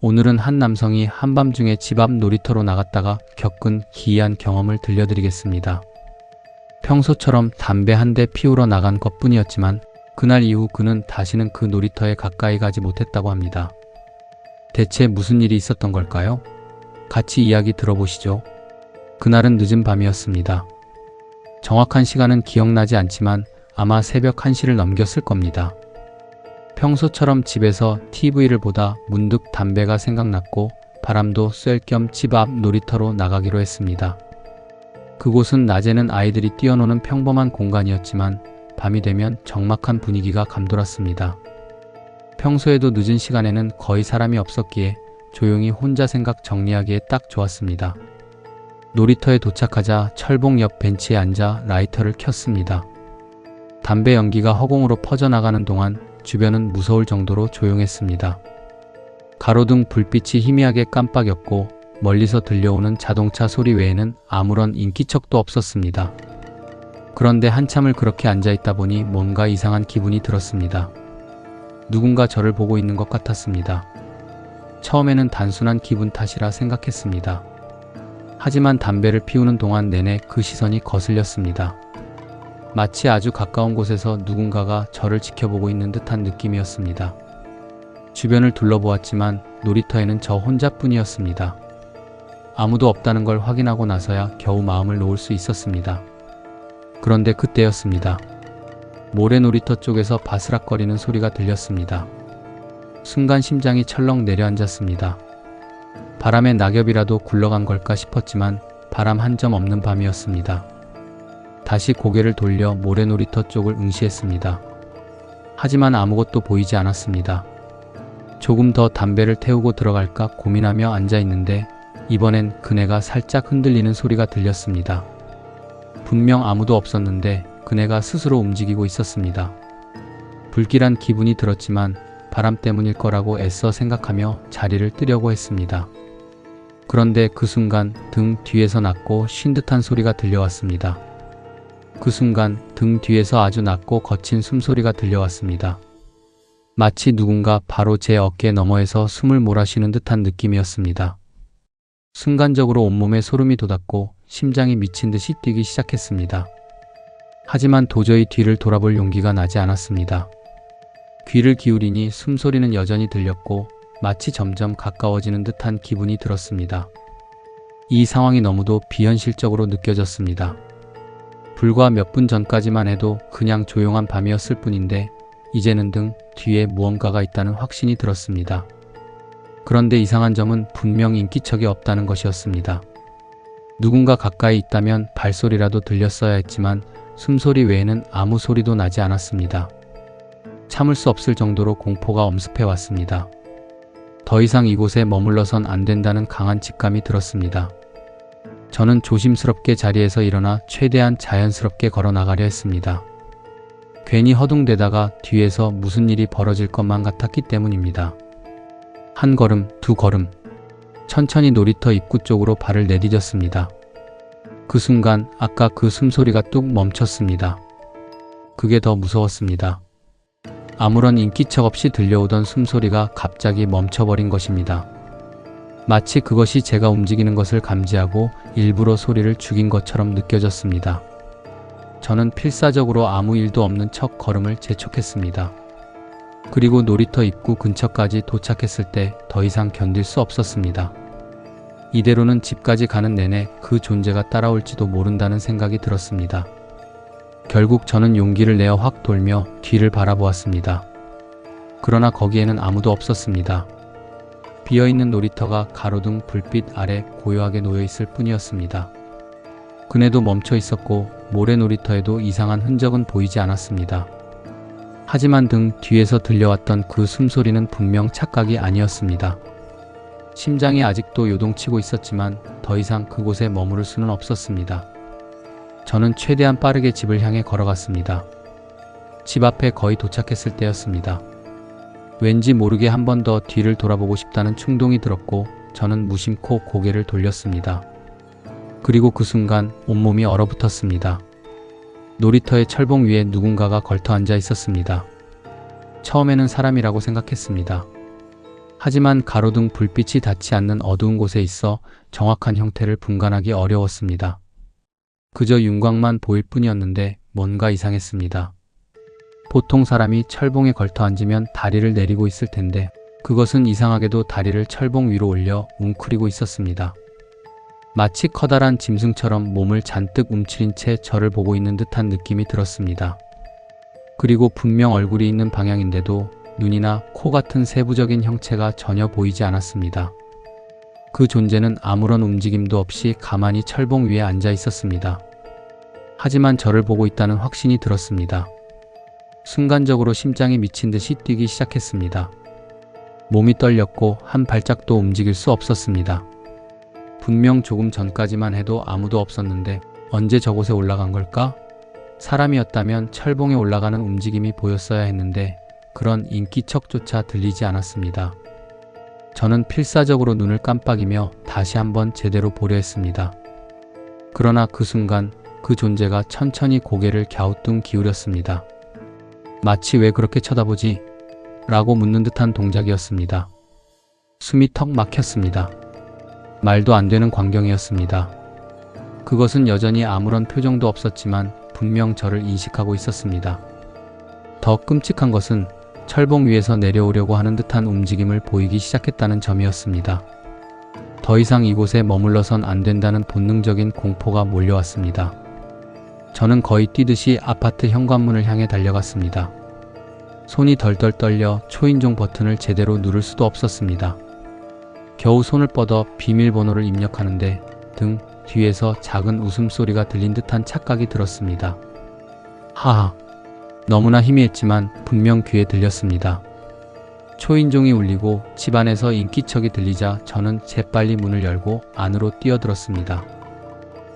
오늘은 한 남성이 한밤중에 집 앞 놀이터로 나갔다가 겪은 기이한 경험을 들려드리겠습니다. 평소처럼 담배 한 대 피우러 나간 것뿐이었지만 그날 이후 그는 다시는 그 놀이터에 가까이 가지 못했다고 합니다. 대체 무슨 일이 있었던 걸까요? 같이 이야기 들어보시죠. 그날은 늦은 밤이었습니다. 정확한 시간은 기억나지 않지만 아마 새벽 1시를 넘겼을 겁니다. 평소처럼 집에서 TV를 보다 문득 담배가 생각났고 바람도 쐴 겸 집 앞 놀이터로 나가기로 했습니다. 그곳은 낮에는 아이들이 뛰어노는 평범한 공간이었지만 밤이 되면 적막한 분위기가 감돌았습니다. 평소에도 늦은 시간에는 거의 사람이 없었기에 조용히 혼자 생각 정리하기에 딱 좋았습니다. 놀이터에 도착하자 철봉 옆 벤치에 앉아 라이터를 켰습니다. 담배 연기가 허공으로 퍼져나가는 동안 주변은 무서울 정도로 조용했습니다. 가로등 불빛이 희미하게 깜빡였고 멀리서 들려오는 자동차 소리 외에는 아무런 인기척도 없었습니다. 그런데 한참을 그렇게 앉아있다 보니 뭔가 이상한 기분이 들었습니다. 누군가 저를 보고 있는 것 같았습니다. 처음에는 단순한 기분 탓이라 생각했습니다. 하지만 담배를 피우는 동안 내내 그 시선이 거슬렸습니다. 마치 아주 가까운 곳에서 누군가가 저를 지켜보고 있는 듯한 느낌이었습니다. 주변을 둘러보았지만 놀이터에는 저 혼자뿐이었습니다. 아무도 없다는 걸 확인하고 나서야 겨우 마음을 놓을 수 있었습니다. 그런데 그때였습니다. 모래 놀이터 쪽에서 바스락거리는 소리가 들렸습니다. 순간 심장이 철렁 내려앉았습니다. 바람에 낙엽이라도 굴러간 걸까 싶었지만 바람 한 점 없는 밤이었습니다. 다시 고개를 돌려 모래놀이터 쪽을 응시했습니다. 하지만 아무것도 보이지 않았습니다. 조금 더 담배를 태우고 들어갈까 고민하며 앉아있는데 이번엔 그네가 살짝 흔들리는 소리가 들렸습니다. 분명 아무도 없었는데 그네가 스스로 움직이고 있었습니다. 불길한 기분이 들었지만 바람 때문일 거라고 애써 생각하며 자리를 뜨려고 했습니다. 그런데 그 순간 등 뒤에서 낮고 쉰 듯한 소리가 들려왔습니다. 그 순간 등 뒤에서 아주 낮고 거친 숨소리가 들려왔습니다. 마치 누군가 바로 제 어깨 너머에서 숨을 몰아쉬는 듯한 느낌이었습니다. 순간적으로 온몸에 소름이 돋았고 심장이 미친 듯이 뛰기 시작했습니다. 하지만 도저히 뒤를 돌아볼 용기가 나지 않았습니다. 귀를 기울이니 숨소리는 여전히 들렸고 마치 점점 가까워지는 듯한 기분이 들었습니다. 이 상황이 너무도 비현실적으로 느껴졌습니다. 불과 몇 분 전까지만 해도 그냥 조용한 밤이었을 뿐인데 이제는 등 뒤에 무언가가 있다는 확신이 들었습니다. 그런데 이상한 점은 분명 인기척이 없다는 것이었습니다. 누군가 가까이 있다면 발소리라도 들렸어야 했지만 숨소리 외에는 아무 소리도 나지 않았습니다. 참을 수 없을 정도로 공포가 엄습해 왔습니다. 더 이상 이곳에 머물러선 안 된다는 강한 직감이 들었습니다. 저는 조심스럽게 자리에서 일어나 최대한 자연스럽게 걸어 나가려 했습니다. 괜히 허둥대다가 뒤에서 무슨 일이 벌어질 것만 같았기 때문입니다. 한 걸음, 두 걸음, 천천히 놀이터 입구 쪽으로 발을 내디뎠습니다. 그 순간 아까 그 숨소리가 뚝 멈췄습니다. 그게 더 무서웠습니다. 아무런 인기척 없이 들려오던 숨소리가 갑자기 멈춰버린 것입니다. 마치 그것이 제가 움직이는 것을 감지하고 일부러 소리를 죽인 것처럼 느껴졌습니다. 저는 필사적으로 아무 일도 없는 척 걸음을 재촉했습니다. 그리고 놀이터 입구 근처까지 도착했을 때 더 이상 견딜 수 없었습니다. 이대로는 집까지 가는 내내 그 존재가 따라올지도 모른다는 생각이 들었습니다. 결국 저는 용기를 내어 확 돌며 뒤를 바라보았습니다. 그러나 거기에는 아무도 없었습니다. 비어있는 놀이터가 가로등 불빛 아래 고요하게 놓여있을 뿐이었습니다. 그네도 멈춰 있었고 모래 놀이터에도 이상한 흔적은 보이지 않았습니다. 하지만 등 뒤에서 들려왔던 그 숨소리는 분명 착각이 아니었습니다. 심장이 아직도 요동치고 있었지만 더 이상 그곳에 머무를 수는 없었습니다. 저는 최대한 빠르게 집을 향해 걸어갔습니다. 집 앞에 거의 도착했을 때였습니다. 왠지 모르게 한 번 더 뒤를 돌아보고 싶다는 충동이 들었고 저는 무심코 고개를 돌렸습니다. 그리고 그 순간 온몸이 얼어붙었습니다. 놀이터의 철봉 위에 누군가가 걸터 앉아 있었습니다. 처음에는 사람이라고 생각했습니다. 하지만 가로등 불빛이 닿지 않는 어두운 곳에 있어 정확한 형태를 분간하기 어려웠습니다. 그저 윤곽만 보일 뿐이었는데 뭔가 이상했습니다. 보통 사람이 철봉에 걸터 앉으면 다리를 내리고 있을 텐데 그것은 이상하게도 다리를 철봉 위로 올려 웅크리고 있었습니다. 마치 커다란 짐승처럼 몸을 잔뜩 움츠린 채 저를 보고 있는 듯한 느낌이 들었습니다. 그리고 분명 얼굴이 있는 방향인데도 눈이나 코 같은 세부적인 형체가 전혀 보이지 않았습니다. 그 존재는 아무런 움직임도 없이 가만히 철봉 위에 앉아 있었습니다. 하지만 저를 보고 있다는 확신이 들었습니다. 순간적으로 심장이 미친 듯이 뛰기 시작했습니다. 몸이 떨렸고 한 발짝도 움직일 수 없었습니다. 분명 조금 전까지만 해도 아무도 없었는데 언제 저곳에 올라간 걸까? 사람이었다면 철봉에 올라가는 움직임이 보였어야 했는데 그런 인기척조차 들리지 않았습니다. 저는 필사적으로 눈을 깜빡이며 다시 한번 제대로 보려 했습니다. 그러나 그 순간 그 존재가 천천히 고개를 갸우뚱 기울였습니다. 마치 왜 그렇게 쳐다보지? 라고 묻는 듯한 동작이었습니다. 숨이 턱 막혔습니다. 말도 안 되는 광경이었습니다. 그것은 여전히 아무런 표정도 없었지만 분명 저를 인식하고 있었습니다. 더 끔찍한 것은 철봉 위에서 내려오려고 하는 듯한 움직임을 보이기 시작했다는 점이었습니다. 더 이상 이곳에 머물러선 안 된다는 본능적인 공포가 몰려왔습니다. 저는 거의 뛰듯이 아파트 현관문을 향해 달려갔습니다. 손이 덜덜 떨려 초인종 버튼을 제대로 누를 수도 없었습니다. 겨우 손을 뻗어 비밀번호를 입력하는데 등 뒤에서 작은 웃음소리가 들린 듯한 착각이 들었습니다. 하하. 너무나 희미했지만 분명 귀에 들렸습니다. 초인종이 울리고 집안에서 인기척이 들리자 저는 재빨리 문을 열고 안으로 뛰어들었습니다.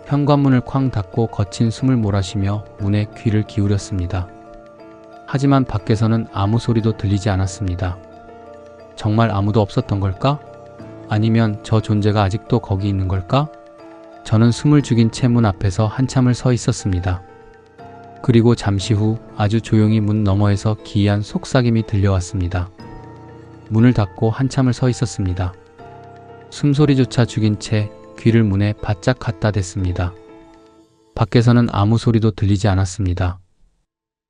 현관문을 쾅 닫고 거친 숨을 몰아쉬며 문에 귀를 기울였습니다. 하지만 밖에서는 아무 소리도 들리지 않았습니다. 정말 아무도 없었던 걸까? 아니면 저 존재가 아직도 거기 있는 걸까? 저는 숨을 죽인 채 문 앞에서 한참을 서 있었습니다. 그리고 잠시 후 아주 조용히 문 너머에서 기이한 속삭임이 들려왔습니다. 문을 닫고 한참을 서 있었습니다. 숨소리조차 죽인 채 귀를 문에 바짝 갖다 댔습니다. 밖에서는 아무 소리도 들리지 않았습니다.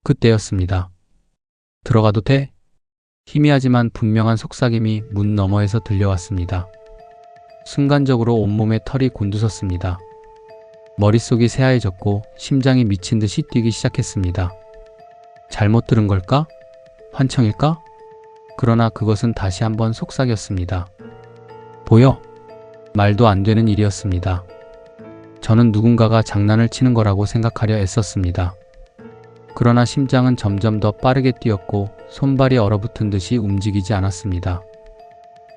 그때였습니다. 들어가도 돼? 희미하지만 분명한 속삭임이 문 너머에서 들려왔습니다. 순간적으로 온몸에 털이 곤두섰습니다. 머릿속이 새하얘졌고 심장이 미친 듯이 뛰기 시작했습니다. 잘못 들은 걸까? 환청일까? 그러나 그것은 다시 한번 속삭였습니다. 보여? 말도 안 되는 일이었습니다. 저는 누군가가 장난을 치는 거라고 생각하려 애썼습니다. 그러나 심장은 점점 더 빠르게 뛰었고 손발이 얼어붙은 듯이 움직이지 않았습니다.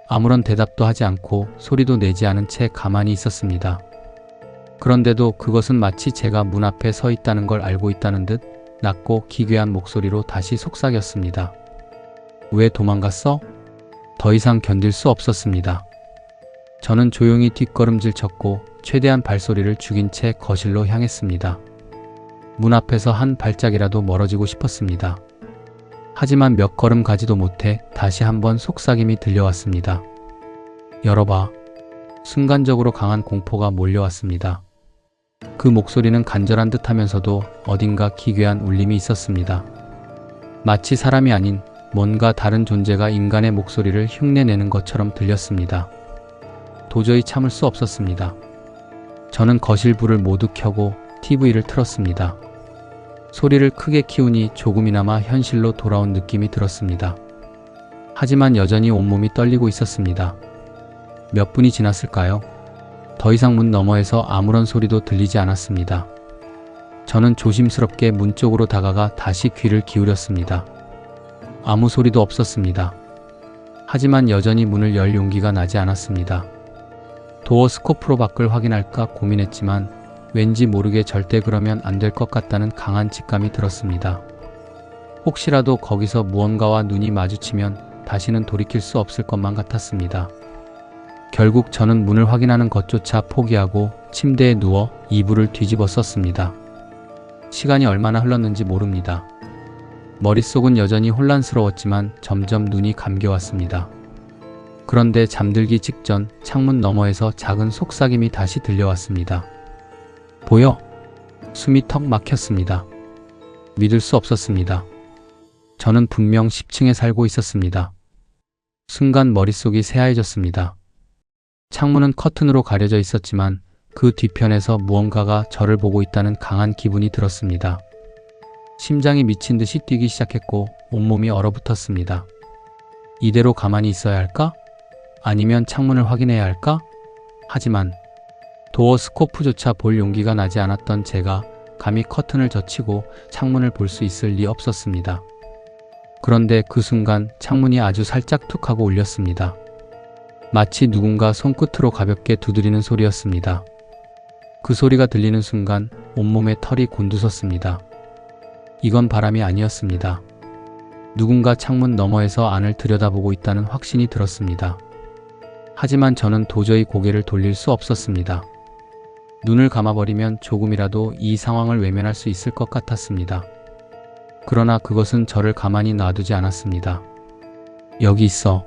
아무런 대답도 하지 않고 소리도 내지 않은 채 가만히 있었습니다. 그런데도 그것은 마치 제가 문 앞에 서 있다는 걸 알고 있다는 듯 낮고 기괴한 목소리로 다시 속삭였습니다. 왜 도망갔어? 더 이상 견딜 수 없었습니다. 저는 조용히 뒷걸음질 쳤고 최대한 발소리를 죽인 채 거실로 향했습니다. 문 앞에서 한 발짝이라도 멀어지고 싶었습니다. 하지만 몇 걸음 가지도 못해 다시 한번 속삭임이 들려왔습니다. 열어봐. 순간적으로 강한 공포가 몰려왔습니다. 그 목소리는 간절한 듯 하면서도 어딘가 기괴한 울림이 있었습니다. 마치 사람이 아닌 뭔가 다른 존재가 인간의 목소리를 흉내내는 것처럼 들렸습니다. 도저히 참을 수 없었습니다. 저는 거실 불을 모두 켜고 TV를 틀었습니다. 소리를 크게 키우니 조금이나마 현실로 돌아온 느낌이 들었습니다. 하지만 여전히 온몸이 떨리고 있었습니다. 몇 분이 지났을까요? 더 이상 문 너머에서 아무런 소리도 들리지 않았습니다. 저는 조심스럽게 문 쪽으로 다가가 다시 귀를 기울였습니다. 아무 소리도 없었습니다. 하지만 여전히 문을 열 용기가 나지 않았습니다. 도어 스코프로 밖을 확인할까 고민했지만 왠지 모르게 절대 그러면 안 될 것 같다는 강한 직감이 들었습니다. 혹시라도 거기서 무언가와 눈이 마주치면 다시는 돌이킬 수 없을 것만 같았습니다. 결국 저는 문을 확인하는 것조차 포기하고 침대에 누워 이불을 뒤집어 썼습니다. 시간이 얼마나 흘렀는지 모릅니다. 머릿속은 여전히 혼란스러웠지만 점점 눈이 감겨왔습니다. 그런데 잠들기 직전 창문 너머에서 작은 속삭임이 다시 들려왔습니다. 보여? 숨이 턱 막혔습니다. 믿을 수 없었습니다. 저는 분명 10층에 살고 있었습니다. 순간 머릿속이 새하얘졌습니다. 창문은 커튼으로 가려져 있었지만 그 뒤편에서 무언가가 저를 보고 있다는 강한 기분이 들었습니다. 심장이 미친 듯이 뛰기 시작했고 온몸이 얼어붙었습니다. 이대로 가만히 있어야 할까? 아니면 창문을 확인해야 할까? 하지만 도어 스코프조차 볼 용기가 나지 않았던 제가 감히 커튼을 젖히고 창문을 볼 수 있을 리 없었습니다. 그런데 그 순간 창문이 아주 살짝 툭 하고 울렸습니다. 마치 누군가 손끝으로 가볍게 두드리는 소리였습니다. 그 소리가 들리는 순간 온몸에 털이 곤두섰습니다. 이건 바람이 아니었습니다. 누군가 창문 너머에서 안을 들여다보고 있다는 확신이 들었습니다. 하지만 저는 도저히 고개를 돌릴 수 없었습니다. 눈을 감아버리면 조금이라도 이 상황을 외면할 수 있을 것 같았습니다. 그러나 그것은 저를 가만히 놔두지 않았습니다. 여기 있어.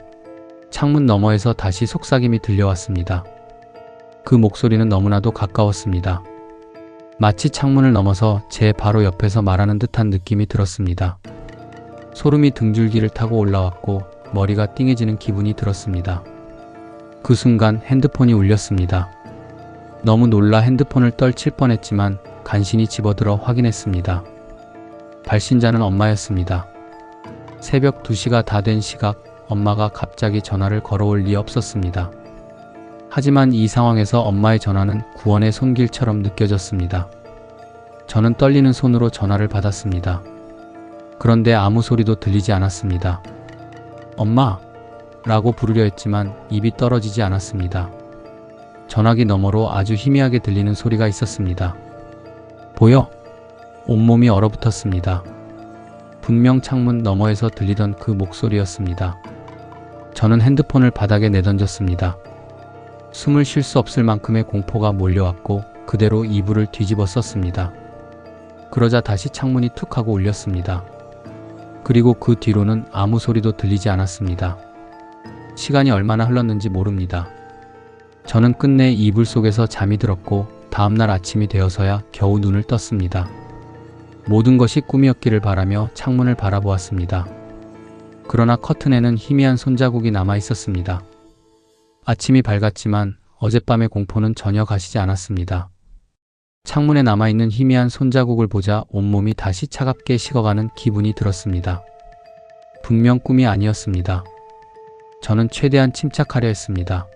창문 너머에서 다시 속삭임이 들려왔습니다. 그 목소리는 너무나도 가까웠습니다. 마치 창문을 넘어서 제 바로 옆에서 말하는 듯한 느낌이 들었습니다. 소름이 등줄기를 타고 올라왔고 머리가 띵해지는 기분이 들었습니다. 그 순간 핸드폰이 울렸습니다. 너무 놀라 핸드폰을 떨칠 뻔했지만 간신히 집어들어 확인했습니다. 발신자는 엄마였습니다. 새벽 2시가 다 된 시각, 엄마가 갑자기 전화를 걸어올 리 없었습니다. 하지만 이 상황에서 엄마의 전화는 구원의 손길처럼 느껴졌습니다. 저는 떨리는 손으로 전화를 받았습니다. 그런데 아무 소리도 들리지 않았습니다. 엄마! 라고 부르려 했지만 입이 떨어지지 않았습니다. 전화기 너머로 아주 희미하게 들리는 소리가 있었습니다. 보여? 온몸이 얼어붙었습니다. 분명 창문 너머에서 들리던 그 목소리였습니다. 저는 핸드폰을 바닥에 내던졌습니다. 숨을 쉴 수 없을 만큼의 공포가 몰려왔고 그대로 이불을 뒤집어 썼습니다. 그러자 다시 창문이 툭 하고 울렸습니다. 그리고 그 뒤로는 아무 소리도 들리지 않았습니다. 시간이 얼마나 흘렀는지 모릅니다. 저는 끝내 이불 속에서 잠이 들었고 다음날 아침이 되어서야 겨우 눈을 떴습니다. 모든 것이 꿈이었기를 바라며 창문을 바라보았습니다. 그러나 커튼에는 희미한 손자국이 남아 있었습니다. 아침이 밝았지만 어젯밤의 공포는 전혀 가시지 않았습니다. 창문에 남아있는 희미한 손자국을 보자 온몸이 다시 차갑게 식어가는 기분이 들었습니다. 분명 꿈이 아니었습니다. 저는 최대한 침착하려 했습니다.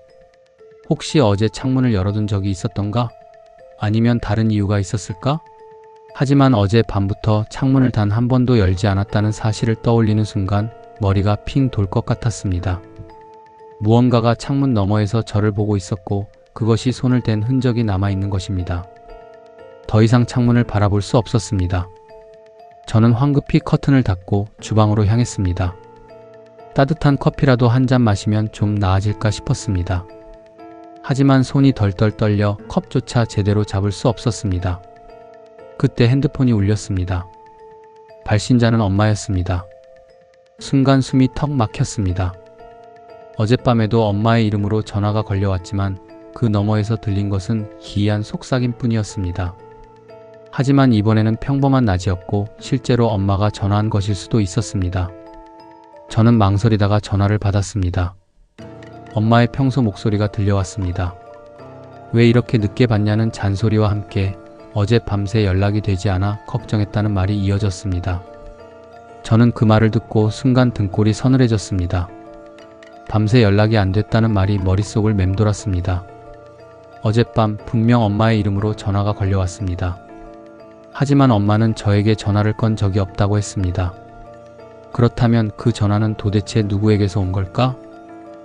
혹시 어제 창문을 열어둔 적이 있었던가? 아니면 다른 이유가 있었을까? 하지만 어제 밤부터 창문을 단 한 번도 열지 않았다는 사실을 떠올리는 순간 머리가 핑 돌 것 같았습니다. 무언가가 창문 너머에서 저를 보고 있었고 그것이 손을 댄 흔적이 남아있는 것입니다. 더 이상 창문을 바라볼 수 없었습니다. 저는 황급히 커튼을 닫고 주방으로 향했습니다. 따뜻한 커피라도 한 잔 마시면 좀 나아질까 싶었습니다. 하지만 손이 덜덜 떨려 컵조차 제대로 잡을 수 없었습니다. 그때 핸드폰이 울렸습니다. 발신자는 엄마였습니다. 순간 숨이 턱 막혔습니다. 어젯밤에도 엄마의 이름으로 전화가 걸려왔지만 그 너머에서 들린 것은 기이한 속삭임 뿐이었습니다. 하지만 이번에는 평범한 낮이었고 실제로 엄마가 전화한 것일 수도 있었습니다. 저는 망설이다가 전화를 받았습니다. 엄마의 평소 목소리가 들려왔습니다. 왜 이렇게 늦게 받냐는 잔소리와 함께 어제 밤새 연락이 되지 않아 걱정했다는 말이 이어졌습니다. 저는 그 말을 듣고 순간 등골이 서늘해졌습니다. 밤새 연락이 안 됐다는 말이 머릿속을 맴돌았습니다. 어젯밤 분명 엄마의 이름으로 전화가 걸려왔습니다. 하지만 엄마는 저에게 전화를 건 적이 없다고 했습니다. 그렇다면 그 전화는 도대체 누구에게서 온 걸까?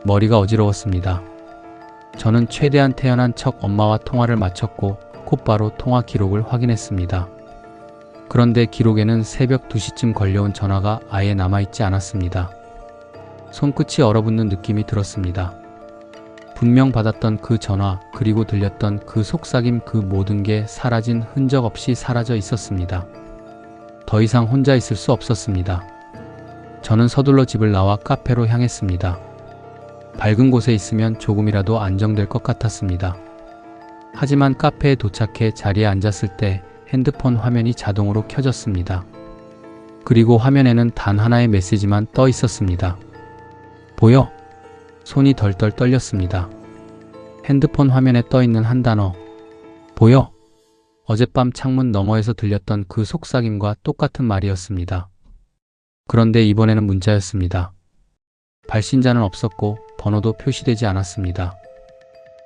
머리가 어지러웠습니다. 저는 최대한 태연한 척 엄마와 통화를 마쳤고 곧바로 통화 기록을 확인했습니다. 그런데 기록에는 새벽 2시쯤 걸려온 전화가 아예 남아있지 않았습니다. 손끝이 얼어붙는 느낌이 들었습니다. 분명 받았던 그 전화 그리고 들렸던 그 속삭임 그 모든 게 사라진 흔적 없이 사라져 있었습니다. 더 이상 혼자 있을 수 없었습니다. 저는 서둘러 집을 나와 카페로 향했습니다. 밝은 곳에 있으면 조금이라도 안정될 것 같았습니다. 하지만 카페에 도착해 자리에 앉았을 때 핸드폰 화면이 자동으로 켜졌습니다. 그리고 화면에는 단 하나의 메시지만 떠 있었습니다. 보여? 손이 덜덜 떨렸습니다. 핸드폰 화면에 떠 있는 한 단어. 보여? 어젯밤 창문 너머에서 들렸던 그 속삭임과 똑같은 말이었습니다. 그런데 이번에는 문자였습니다. 발신자는 없었고 번호도 표시되지 않았습니다.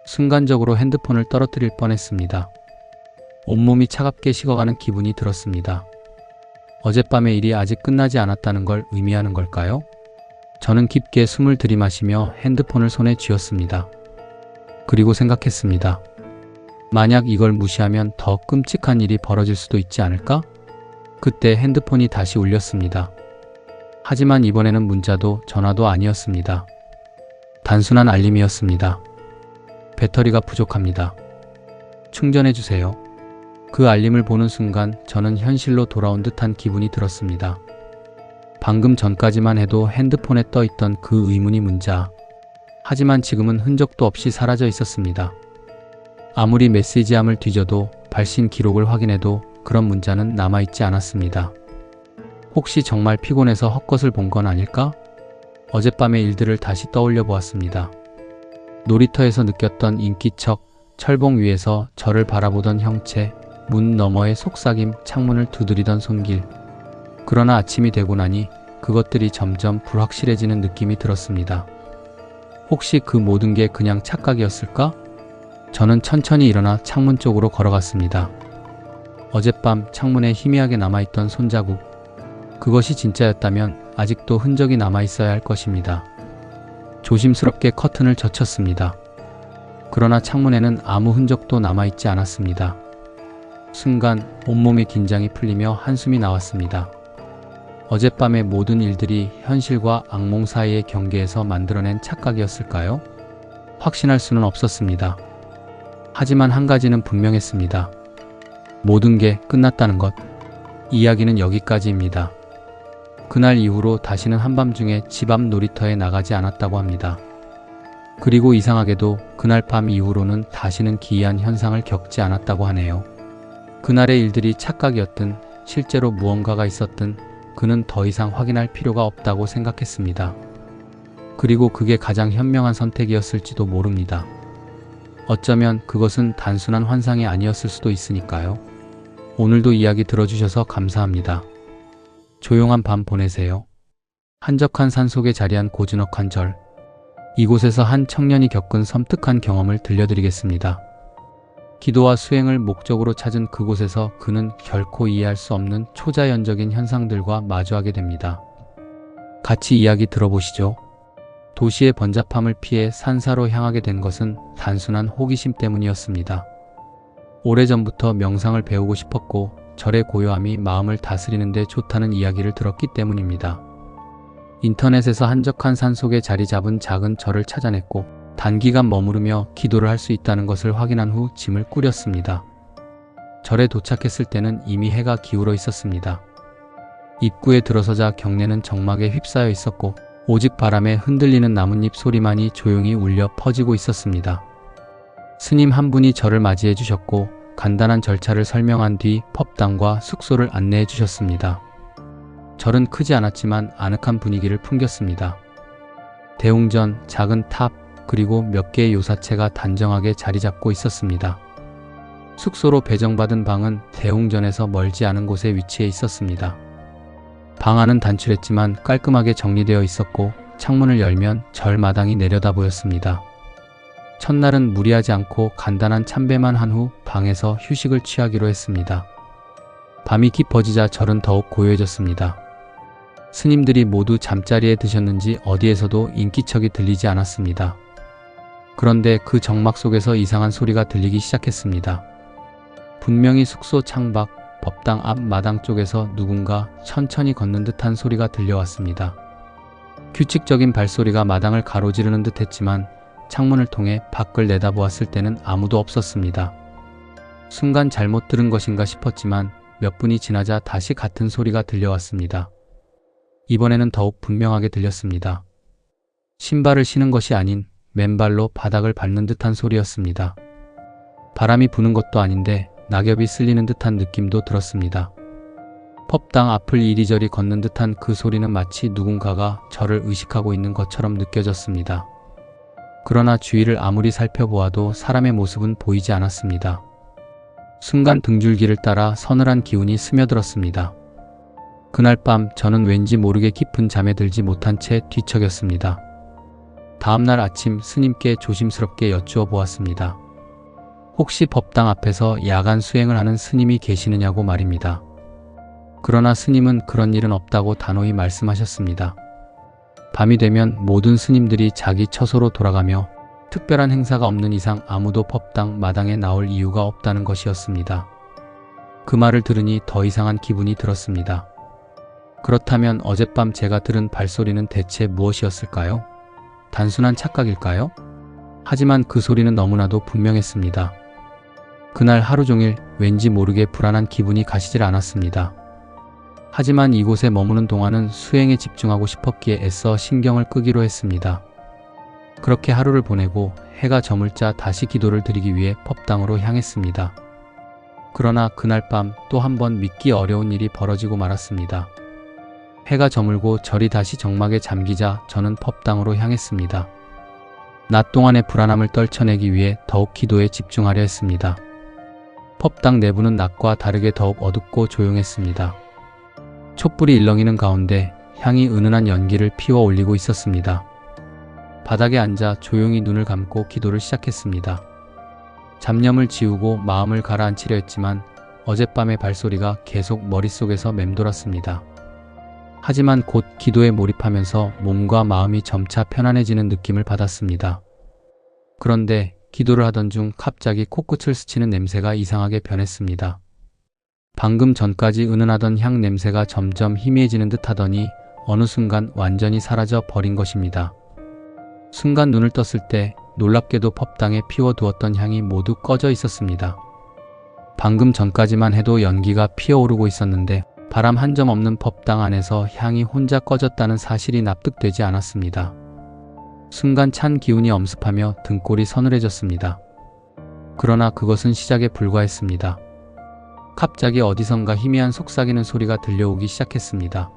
순간적으로 핸드폰을 떨어뜨릴 뻔했습니다. 온몸이 차갑게 식어가는 기분이 들었습니다. 어젯밤의 일이 아직 끝나지 않았다는 걸 의미하는 걸까요? 저는 깊게 숨을 들이마시며 핸드폰을 손에 쥐었습니다. 그리고 생각했습니다. 만약 이걸 무시하면 더 끔찍한 일이 벌어질 수도 있지 않을까? 그때 핸드폰이 다시 울렸습니다. 하지만 이번에는 문자도 전화도 아니었습니다. 단순한 알림이었습니다. 배터리가 부족합니다. 충전해주세요. 그 알림을 보는 순간 저는 현실로 돌아온 듯한 기분이 들었습니다. 방금 전까지만 해도 핸드폰에 떠있던 그 의문이 문자. 하지만 지금은 흔적도 없이 사라져 있었습니다. 아무리 메시지함을 뒤져도 발신 기록을 확인해도 그런 문자는 남아있지 않았습니다. 혹시 정말 피곤해서 헛것을 본 건 아닐까? 어젯밤의 일들을 다시 떠올려 보았습니다. 놀이터에서 느꼈던 인기척, 철봉 위에서 저를 바라보던 형체, 문 너머의 속삭임, 창문을 두드리던 손길. 그러나 아침이 되고 나니 그것들이 점점 불확실해지는 느낌이 들었습니다. 혹시 그 모든 게 그냥 착각이었을까? 저는 천천히 일어나 창문 쪽으로 걸어갔습니다. 어젯밤 창문에 희미하게 남아있던 손자국. 그것이 진짜였다면 아직도 흔적이 남아있어야 할 것입니다. 조심스럽게 커튼을 젖혔습니다. 그러나 창문에는 아무 흔적도 남아있지 않았습니다. 순간 온몸의 긴장이 풀리며 한숨이 나왔습니다. 어젯밤의 모든 일들이 현실과 악몽 사이의 경계에서 만들어낸 착각이었을까요? 확신할 수는 없었습니다. 하지만 한 가지는 분명했습니다. 모든 게 끝났다는 것. 이야기는 여기까지입니다. 그날 이후로 다시는 한밤중에 집 앞 놀이터에 나가지 않았다고 합니다. 그리고 이상하게도 그날 밤 이후로는 다시는 기이한 현상을 겪지 않았다고 하네요. 그날의 일들이 착각이었든 실제로 무언가가 있었든 그는 더 이상 확인할 필요가 없다고 생각했습니다. 그리고 그게 가장 현명한 선택이었을지도 모릅니다. 어쩌면 그것은 단순한 환상이 아니었을 수도 있으니까요. 오늘도 이야기 들어주셔서 감사합니다. 조용한 밤 보내세요. 한적한 산속에 자리한 고즈넉한 절. 이곳에서 한 청년이 겪은 섬뜩한 경험을 들려드리겠습니다. 기도와 수행을 목적으로 찾은 그곳에서 그는 결코 이해할 수 없는 초자연적인 현상들과 마주하게 됩니다. 같이 이야기 들어보시죠. 도시의 번잡함을 피해 산사로 향하게 된 것은 단순한 호기심 때문이었습니다. 오래전부터 명상을 배우고 싶었고 절의 고요함이 마음을 다스리는 데 좋다는 이야기를 들었기 때문입니다. 인터넷에서 한적한 산속에 자리 잡은 작은 절을 찾아냈고 단기간 머무르며 기도를 할 수 있다는 것을 확인한 후 짐을 꾸렸습니다. 절에 도착했을 때는 이미 해가 기울어 있었습니다. 입구에 들어서자 경내는 정막에 휩싸여 있었고 오직 바람에 흔들리는 나뭇잎 소리만이 조용히 울려 퍼지고 있었습니다. 스님 한 분이 저를 맞이해 주셨고 간단한 절차를 설명한 뒤 법당과 숙소를 안내해 주셨습니다. 절은 크지 않았지만 아늑한 분위기를 풍겼습니다. 대웅전, 작은 탑, 그리고 몇 개의 요사체가 단정하게 자리 잡고 있었습니다. 숙소로 배정받은 방은 대웅전에서 멀지 않은 곳에 위치해 있었습니다. 방 안은 단출했지만 깔끔하게 정리되어 있었고 창문을 열면 절 마당이 내려다 보였습니다. 첫날은 무리하지 않고 간단한 참배만 한 후 방에서 휴식을 취하기로 했습니다. 밤이 깊어지자 절은 더욱 고요해졌습니다. 스님들이 모두 잠자리에 드셨는지 어디에서도 인기척이 들리지 않았습니다. 그런데 그 정막 속에서 이상한 소리가 들리기 시작했습니다. 분명히 숙소 창밖, 법당 앞 마당 쪽에서 누군가 천천히 걷는 듯한 소리가 들려왔습니다. 규칙적인 발소리가 마당을 가로지르는 듯 했지만 창문을 통해 밖을 내다보았을 때는 아무도 없었습니다. 순간 잘못 들은 것인가 싶었지만 몇 분이 지나자 다시 같은 소리가 들려왔습니다. 이번에는 더욱 분명하게 들렸습니다. 신발을 신은 것이 아닌 맨발로 바닥을 밟는 듯한 소리였습니다. 바람이 부는 것도 아닌데 낙엽이 쓸리는 듯한 느낌도 들었습니다. 펍당 앞을 이리저리 걷는 듯한 그 소리는 마치 누군가가 저를 의식하고 있는 것처럼 느껴졌습니다. 그러나 주위를 아무리 살펴보아도 사람의 모습은 보이지 않았습니다. 순간 등줄기를 따라 서늘한 기운이 스며들었습니다. 그날 밤 저는 왠지 모르게 깊은 잠에 들지 못한 채 뒤척였습니다. 다음날 아침 스님께 조심스럽게 여쭈어 보았습니다. 혹시 법당 앞에서 야간 수행을 하는 스님이 계시느냐고 말입니다. 그러나 스님은 그런 일은 없다고 단호히 말씀하셨습니다. 밤이 되면 모든 스님들이 자기 처소로 돌아가며 특별한 행사가 없는 이상 아무도 법당 마당에 나올 이유가 없다는 것이었습니다. 그 말을 들으니 더 이상한 기분이 들었습니다. 그렇다면 어젯밤 제가 들은 발소리는 대체 무엇이었을까요? 단순한 착각일까요? 하지만 그 소리는 너무나도 분명했습니다. 그날 하루 종일 왠지 모르게 불안한 기분이 가시질 않았습니다. 하지만 이곳에 머무는 동안은 수행에 집중하고 싶었기에 애써 신경을 끄기로 했습니다. 그렇게 하루를 보내고 해가 저물자 다시 기도를 드리기 위해 법당으로 향했습니다. 그러나 그날 밤 또 한 번 믿기 어려운 일이 벌어지고 말았습니다. 해가 저물고 절이 다시 정막에 잠기자 저는 법당으로 향했습니다. 낮 동안의 불안함을 떨쳐내기 위해 더욱 기도에 집중하려 했습니다. 법당 내부는 낮과 다르게 더욱 어둡고 조용했습니다. 촛불이 일렁이는 가운데 향이 은은한 연기를 피워 올리고 있었습니다. 바닥에 앉아 조용히 눈을 감고 기도를 시작했습니다. 잡념을 지우고 마음을 가라앉히려 했지만 어젯밤의 발소리가 계속 머릿속에서 맴돌았습니다. 하지만 곧 기도에 몰입하면서 몸과 마음이 점차 편안해지는 느낌을 받았습니다. 그런데 기도를 하던 중 갑자기 코끝을 스치는 냄새가 이상하게 변했습니다. 방금 전까지 은은하던 향 냄새가 점점 희미해지는 듯 하더니 어느 순간 완전히 사라져 버린 것입니다. 순간 눈을 떴을 때 놀랍게도 법당에 피워두었던 향이 모두 꺼져 있었습니다. 방금 전까지만 해도 연기가 피어오르고 있었는데 바람 한 점 없는 법당 안에서 향이 혼자 꺼졌다는 사실이 납득되지 않았습니다. 순간 찬 기운이 엄습하며 등골이 서늘해졌습니다. 그러나 그것은 시작에 불과했습니다. 갑자기 어디선가 희미한 속삭이는 소리가 들려오기 시작했습니다.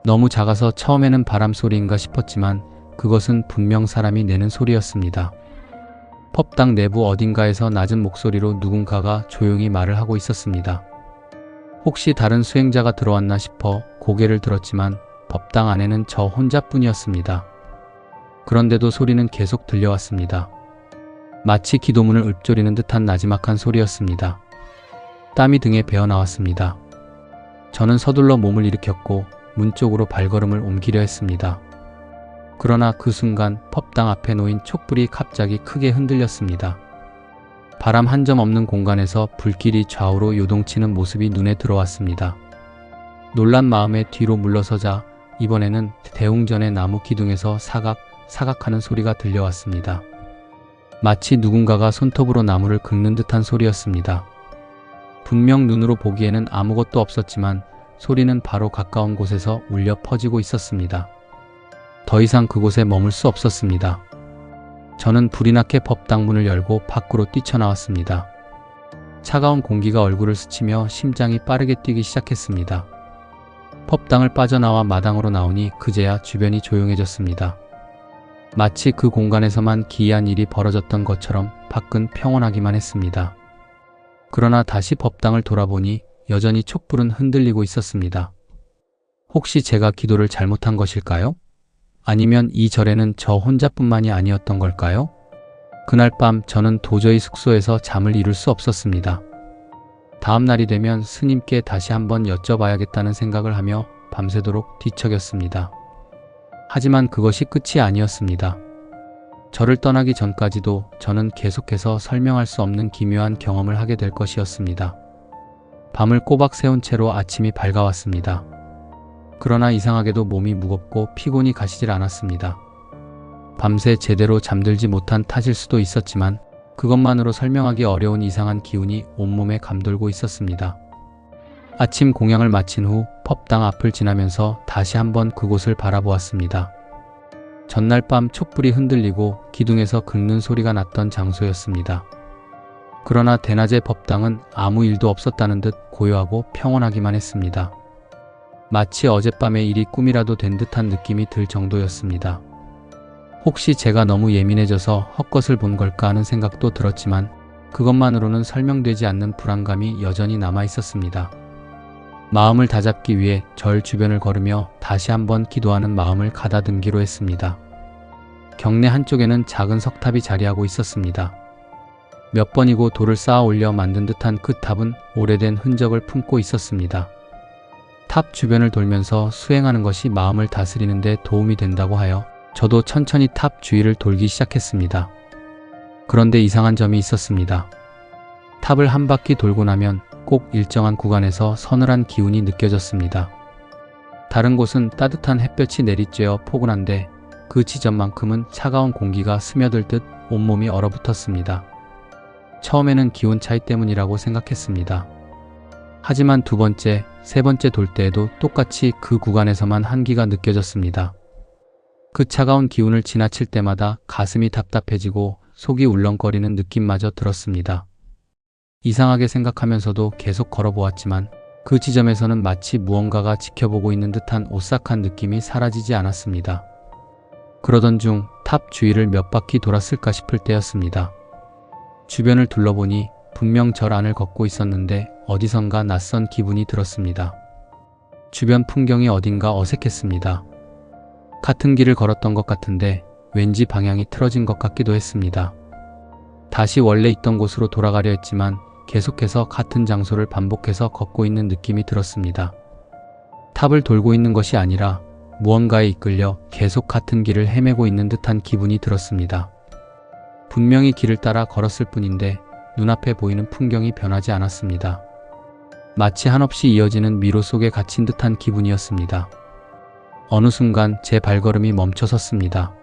너무 작아서 처음에는 바람 소리인가 싶었지만 그것은 분명 사람이 내는 소리였습니다. 법당 내부 어딘가에서 낮은 목소리로 누군가가 조용히 말을 하고 있었습니다. 혹시 다른 수행자가 들어왔나 싶어 고개를 들었지만 법당 안에는 저 혼자뿐이었습니다. 그런데도 소리는 계속 들려왔습니다. 마치 기도문을 읊조리는 듯한 나지막한 소리였습니다. 땀이 등에 배어 나왔습니다. 저는 서둘러 몸을 일으켰고 문 쪽으로 발걸음을 옮기려 했습니다. 그러나 그 순간 법당 앞에 놓인 촛불이 갑자기 크게 흔들렸습니다. 바람 한 점 없는 공간에서 불길이 좌우로 요동치는 모습이 눈에 들어왔습니다. 놀란 마음에 뒤로 물러서자 이번에는 대웅전의 나무 기둥에서 사각사각하는 소리가 들려왔습니다. 마치 누군가가 손톱으로 나무를 긁는 듯한 소리였습니다. 분명 눈으로 보기에는 아무것도 없었지만 소리는 바로 가까운 곳에서 울려 퍼지고 있었습니다. 더 이상 그곳에 머물 수 없었습니다. 저는 불이 나게 법당 문을 열고 밖으로 뛰쳐나왔습니다. 차가운 공기가 얼굴을 스치며 심장이 빠르게 뛰기 시작했습니다. 법당을 빠져나와 마당으로 나오니 그제야 주변이 조용해졌습니다. 마치 그 공간에서만 기이한 일이 벌어졌던 것처럼 밖은 평온하기만 했습니다. 그러나 다시 법당을 돌아보니 여전히 촛불은 흔들리고 있었습니다. 혹시 제가 기도를 잘못한 것일까요? 아니면 이 절에는 저 혼자뿐만이 아니었던 걸까요? 그날 밤 저는 도저히 숙소에서 잠을 이룰 수 없었습니다. 다음 날이 되면 스님께 다시 한번 여쭤봐야겠다는 생각을 하며 밤새도록 뒤척였습니다. 하지만 그것이 끝이 아니었습니다. 절을 떠나기 전까지도 저는 계속해서 설명할 수 없는 기묘한 경험을 하게 될 것이었습니다. 밤을 꼬박 새운 채로 아침이 밝아왔습니다. 그러나 이상하게도 몸이 무겁고 피곤이 가시질 않았습니다. 밤새 제대로 잠들지 못한 탓일 수도 있었지만 그것만으로 설명하기 어려운 이상한 기운이 온몸에 감돌고 있었습니다. 아침 공양을 마친 후 법당 앞을 지나면서 다시 한번 그곳을 바라보았습니다. 전날 밤 촛불이 흔들리고 기둥에서 긁는 소리가 났던 장소였습니다. 그러나 대낮의 법당은 아무 일도 없었다는 듯 고요하고 평온하기만 했습니다. 마치 어젯밤의 일이 꿈이라도 된 듯한 느낌이 들 정도였습니다. 혹시 제가 너무 예민해져서 헛것을 본 걸까 하는 생각도 들었지만 그것만으로는 설명되지 않는 불안감이 여전히 남아 있었습니다. 마음을 다잡기 위해 절 주변을 걸으며 다시 한번 기도하는 마음을 가다듬기로 했습니다. 경내 한쪽에는 작은 석탑이 자리하고 있었습니다. 몇 번이고 돌을 쌓아 올려 만든 듯한 그 탑은 오래된 흔적을 품고 있었습니다. 탑 주변을 돌면서 수행하는 것이 마음을 다스리는 데 도움이 된다고 하여 저도 천천히 탑 주위를 돌기 시작했습니다. 그런데 이상한 점이 있었습니다. 탑을 한 바퀴 돌고 나면 꼭 일정한 구간에서 서늘한 기운이 느껴졌습니다. 다른 곳은 따뜻한 햇볕이 내리쬐어 포근한데 그 지점만큼은 차가운 공기가 스며들 듯 온몸이 얼어붙었습니다. 처음에는 기온 차이 때문이라고 생각했습니다. 하지만 두 번째, 세 번째 돌 때에도 똑같이 그 구간에서만 한기가 느껴졌습니다. 그 차가운 기운을 지나칠 때마다 가슴이 답답해지고 속이 울렁거리는 느낌마저 들었습니다. 이상하게 생각하면서도 계속 걸어보았지만 그 지점에서는 마치 무언가가 지켜보고 있는 듯한 오싹한 느낌이 사라지지 않았습니다. 그러던 중 탑 주위를 몇 바퀴 돌았을까 싶을 때였습니다. 주변을 둘러보니 분명 절 안을 걷고 있었는데 어디선가 낯선 기분이 들었습니다. 주변 풍경이 어딘가 어색했습니다. 같은 길을 걸었던 것 같은데 왠지 방향이 틀어진 것 같기도 했습니다. 다시 원래 있던 곳으로 돌아가려 했지만 계속해서 같은 장소를 반복해서 걷고 있는 느낌이 들었습니다. 탑을 돌고 있는 것이 아니라 무언가에 이끌려 계속 같은 길을 헤매고 있는 듯한 기분이 들었습니다. 분명히 길을 따라 걸었을 뿐인데 눈앞에 보이는 풍경이 변하지 않았습니다. 마치 한없이 이어지는 미로 속에 갇힌 듯한 기분이었습니다. 어느 순간 제 발걸음이 멈춰섰습니다.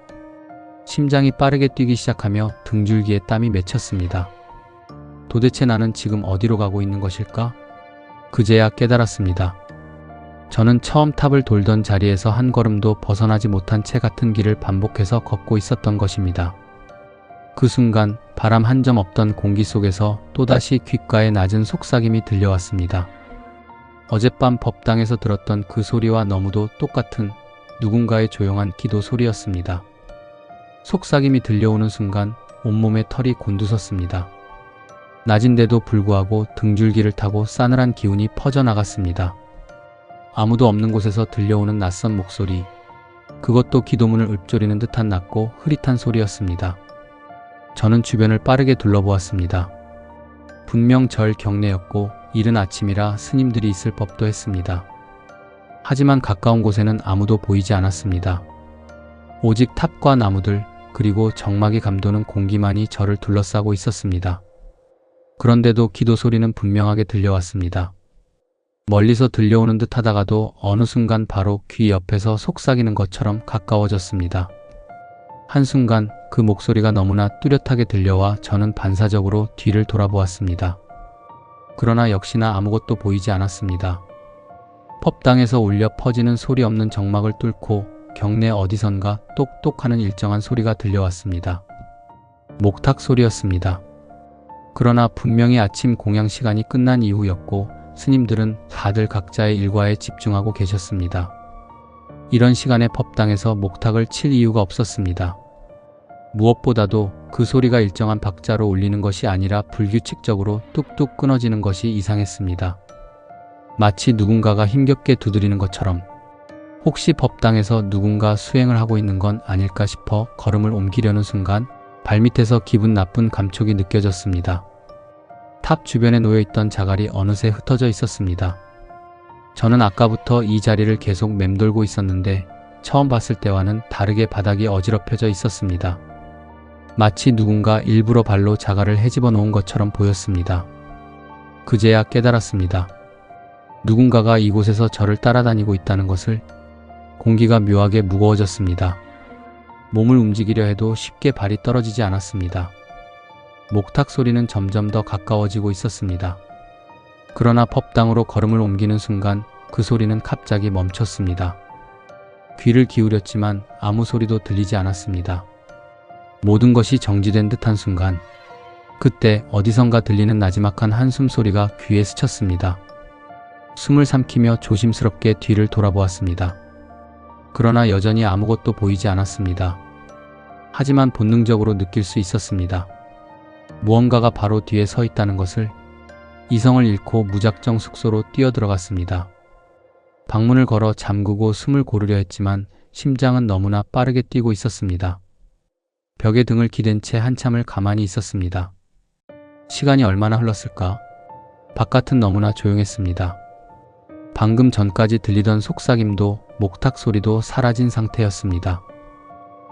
심장이 빠르게 뛰기 시작하며 등줄기에 땀이 맺혔습니다. 도대체 나는 지금 어디로 가고 있는 것일까? 그제야 깨달았습니다. 저는 처음 탑을 돌던 자리에서 한 걸음도 벗어나지 못한 채 같은 길을 반복해서 걷고 있었던 것입니다. 그 순간 바람 한 점 없던 공기 속에서 또다시 귓가에 낮은 속삭임이 들려왔습니다. 어젯밤 법당에서 들었던 그 소리와 너무도 똑같은 누군가의 조용한 기도 소리였습니다. 속삭임이 들려오는 순간 온몸에 털이 곤두섰습니다. 낮인데도 불구하고 등줄기를 타고 싸늘한 기운이 퍼져나갔습니다. 아무도 없는 곳에서 들려오는 낯선 목소리, 그것도 기도문을 읊조리는 듯한 낮고 흐릿한 소리였습니다. 저는 주변을 빠르게 둘러보았습니다. 분명 절 경내였고 이른 아침이라 스님들이 있을 법도 했습니다. 하지만 가까운 곳에는 아무도 보이지 않았습니다. 오직 탑과 나무들 그리고 적막이 감도는 공기만이 저를 둘러싸고 있었습니다. 그런데도 기도 소리는 분명하게 들려왔습니다. 멀리서 들려오는 듯 하다가도 어느 순간 바로 귀 옆에서 속삭이는 것처럼 가까워졌습니다. 한순간 그 목소리가 너무나 뚜렷하게 들려와 저는 반사적으로 뒤를 돌아보았습니다. 그러나 역시나 아무것도 보이지 않았습니다. 법당에서 울려 퍼지는 소리 없는 정막을 뚫고 경내 어디선가 똑똑하는 일정한 소리가 들려왔습니다. 목탁 소리였습니다. 그러나 분명히 아침 공양 시간이 끝난 이후였고 스님들은 다들 각자의 일과에 집중하고 계셨습니다. 이런 시간에 법당에서 목탁을 칠 이유가 없었습니다. 무엇보다도 그 소리가 일정한 박자로 울리는 것이 아니라 불규칙적으로 뚝뚝 끊어지는 것이 이상했습니다. 마치 누군가가 힘겹게 두드리는 것처럼. 혹시 법당에서 누군가 수행을 하고 있는 건 아닐까 싶어 걸음을 옮기려는 순간 발밑에서 기분 나쁜 감촉이 느껴졌습니다. 탑 주변에 놓여있던 자갈이 어느새 흩어져 있었습니다. 저는 아까부터 이 자리를 계속 맴돌고 있었는데 처음 봤을 때와는 다르게 바닥이 어지럽혀져 있었습니다. 마치 누군가 일부러 발로 자갈을 헤집어 놓은 것처럼 보였습니다. 그제야 깨달았습니다. 누군가가 이곳에서 저를 따라다니고 있다는 것을. 공기가 묘하게 무거워졌습니다. 몸을 움직이려 해도 쉽게 발이 떨어지지 않았습니다. 목탁 소리는 점점 더 가까워지고 있었습니다. 그러나 법당으로 걸음을 옮기는 순간 그 소리는 갑자기 멈췄습니다. 귀를 기울였지만 아무 소리도 들리지 않았습니다. 모든 것이 정지된 듯한 순간, 그때 어디선가 들리는 나지막한 한숨 소리가 귀에 스쳤습니다. 숨을 삼키며 조심스럽게 뒤를 돌아보았습니다. 그러나 여전히 아무것도 보이지 않았습니다. 하지만 본능적으로 느낄 수 있었습니다. 무언가가 바로 뒤에 서 있다는 것을. 이성을 잃고 무작정 숙소로 뛰어들어갔습니다. 방문을 걸어 잠그고 숨을 고르려 했지만 심장은 너무나 빠르게 뛰고 있었습니다. 벽에 등을 기댄 채 한참을 가만히 있었습니다. 시간이 얼마나 흘렀을까? 바깥은 너무나 조용했습니다. 방금 전까지 들리던 속삭임도 목탁 소리도 사라진 상태였습니다.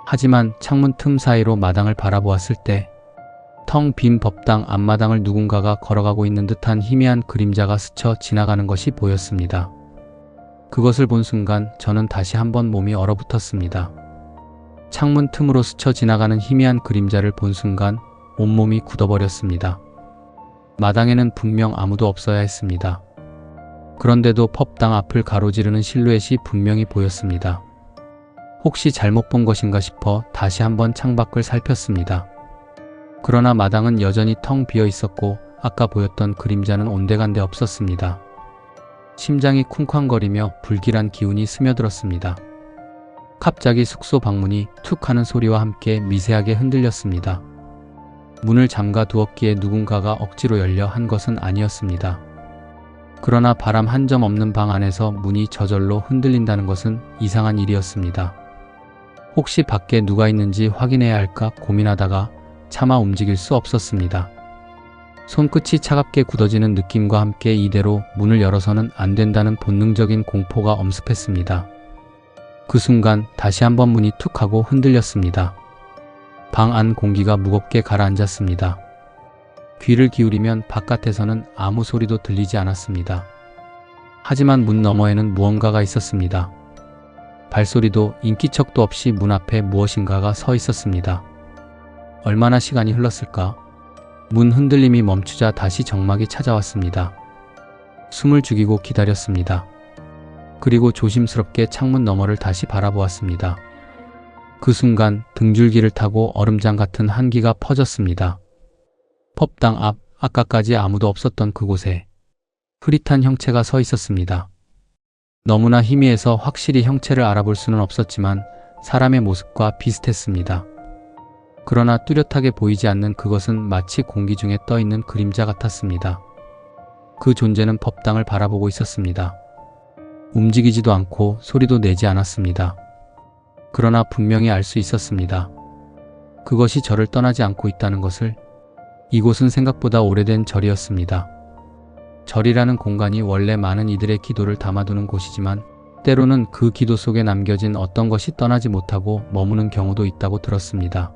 하지만 창문 틈 사이로 마당을 바라보았을 때 텅 빈 법당 앞마당을 누군가가 걸어가고 있는 듯한 희미한 그림자가 스쳐 지나가는 것이 보였습니다. 그것을 본 순간 저는 다시 한번 몸이 얼어붙었습니다. 창문 틈으로 스쳐 지나가는 희미한 그림자를 본 순간 온몸이 굳어버렸습니다. 마당에는 분명 아무도 없어야 했습니다. 그런데도 법당 앞을 가로지르는 실루엣이 분명히 보였습니다. 혹시 잘못 본 것인가 싶어 다시 한번 창밖을 살폈습니다. 그러나 마당은 여전히 텅 비어 있었고 아까 보였던 그림자는 온데간데 없었습니다. 심장이 쿵쾅거리며 불길한 기운이 스며들었습니다. 갑자기 숙소 방문이 툭 하는 소리와 함께 미세하게 흔들렸습니다. 문을 잠가 두었기에 누군가가 억지로 열려 한 것은 아니었습니다. 그러나 바람 한 점 없는 방 안에서 문이 저절로 흔들린다는 것은 이상한 일이었습니다. 혹시 밖에 누가 있는지 확인해야 할까 고민하다가 차마 움직일 수 없었습니다. 손끝이 차갑게 굳어지는 느낌과 함께 이대로 문을 열어서는 안 된다는 본능적인 공포가 엄습했습니다. 그 순간 다시 한번 문이 툭 하고 흔들렸습니다. 방 안 공기가 무겁게 가라앉았습니다. 귀를 기울이면 바깥에서는 아무 소리도 들리지 않았습니다. 하지만 문 너머에는 무언가가 있었습니다. 발소리도 인기척도 없이 문 앞에 무엇인가가 서 있었습니다. 얼마나 시간이 흘렀을까? 문 흔들림이 멈추자 다시 정막이 찾아왔습니다. 숨을 죽이고 기다렸습니다. 그리고 조심스럽게 창문 너머를 다시 바라보았습니다. 그 순간 등줄기를 타고 얼음장 같은 한기가 퍼졌습니다. 법당 앞, 아까까지 아무도 없었던 그곳에 흐릿한 형체가 서 있었습니다. 너무나 희미해서 확실히 형체를 알아볼 수는 없었지만 사람의 모습과 비슷했습니다. 그러나 뚜렷하게 보이지 않는 그것은 마치 공기 중에 떠있는 그림자 같았습니다. 그 존재는 법당을 바라보고 있었습니다. 움직이지도 않고 소리도 내지 않았습니다. 그러나 분명히 알 수 있었습니다. 그것이 저를 떠나지 않고 있다는 것을. 이곳은 생각보다 오래된 절이었습니다. 절이라는 공간이 원래 많은 이들의 기도를 담아두는 곳이지만 때로는 그 기도 속에 남겨진 어떤 것이 떠나지 못하고 머무는 경우도 있다고 들었습니다.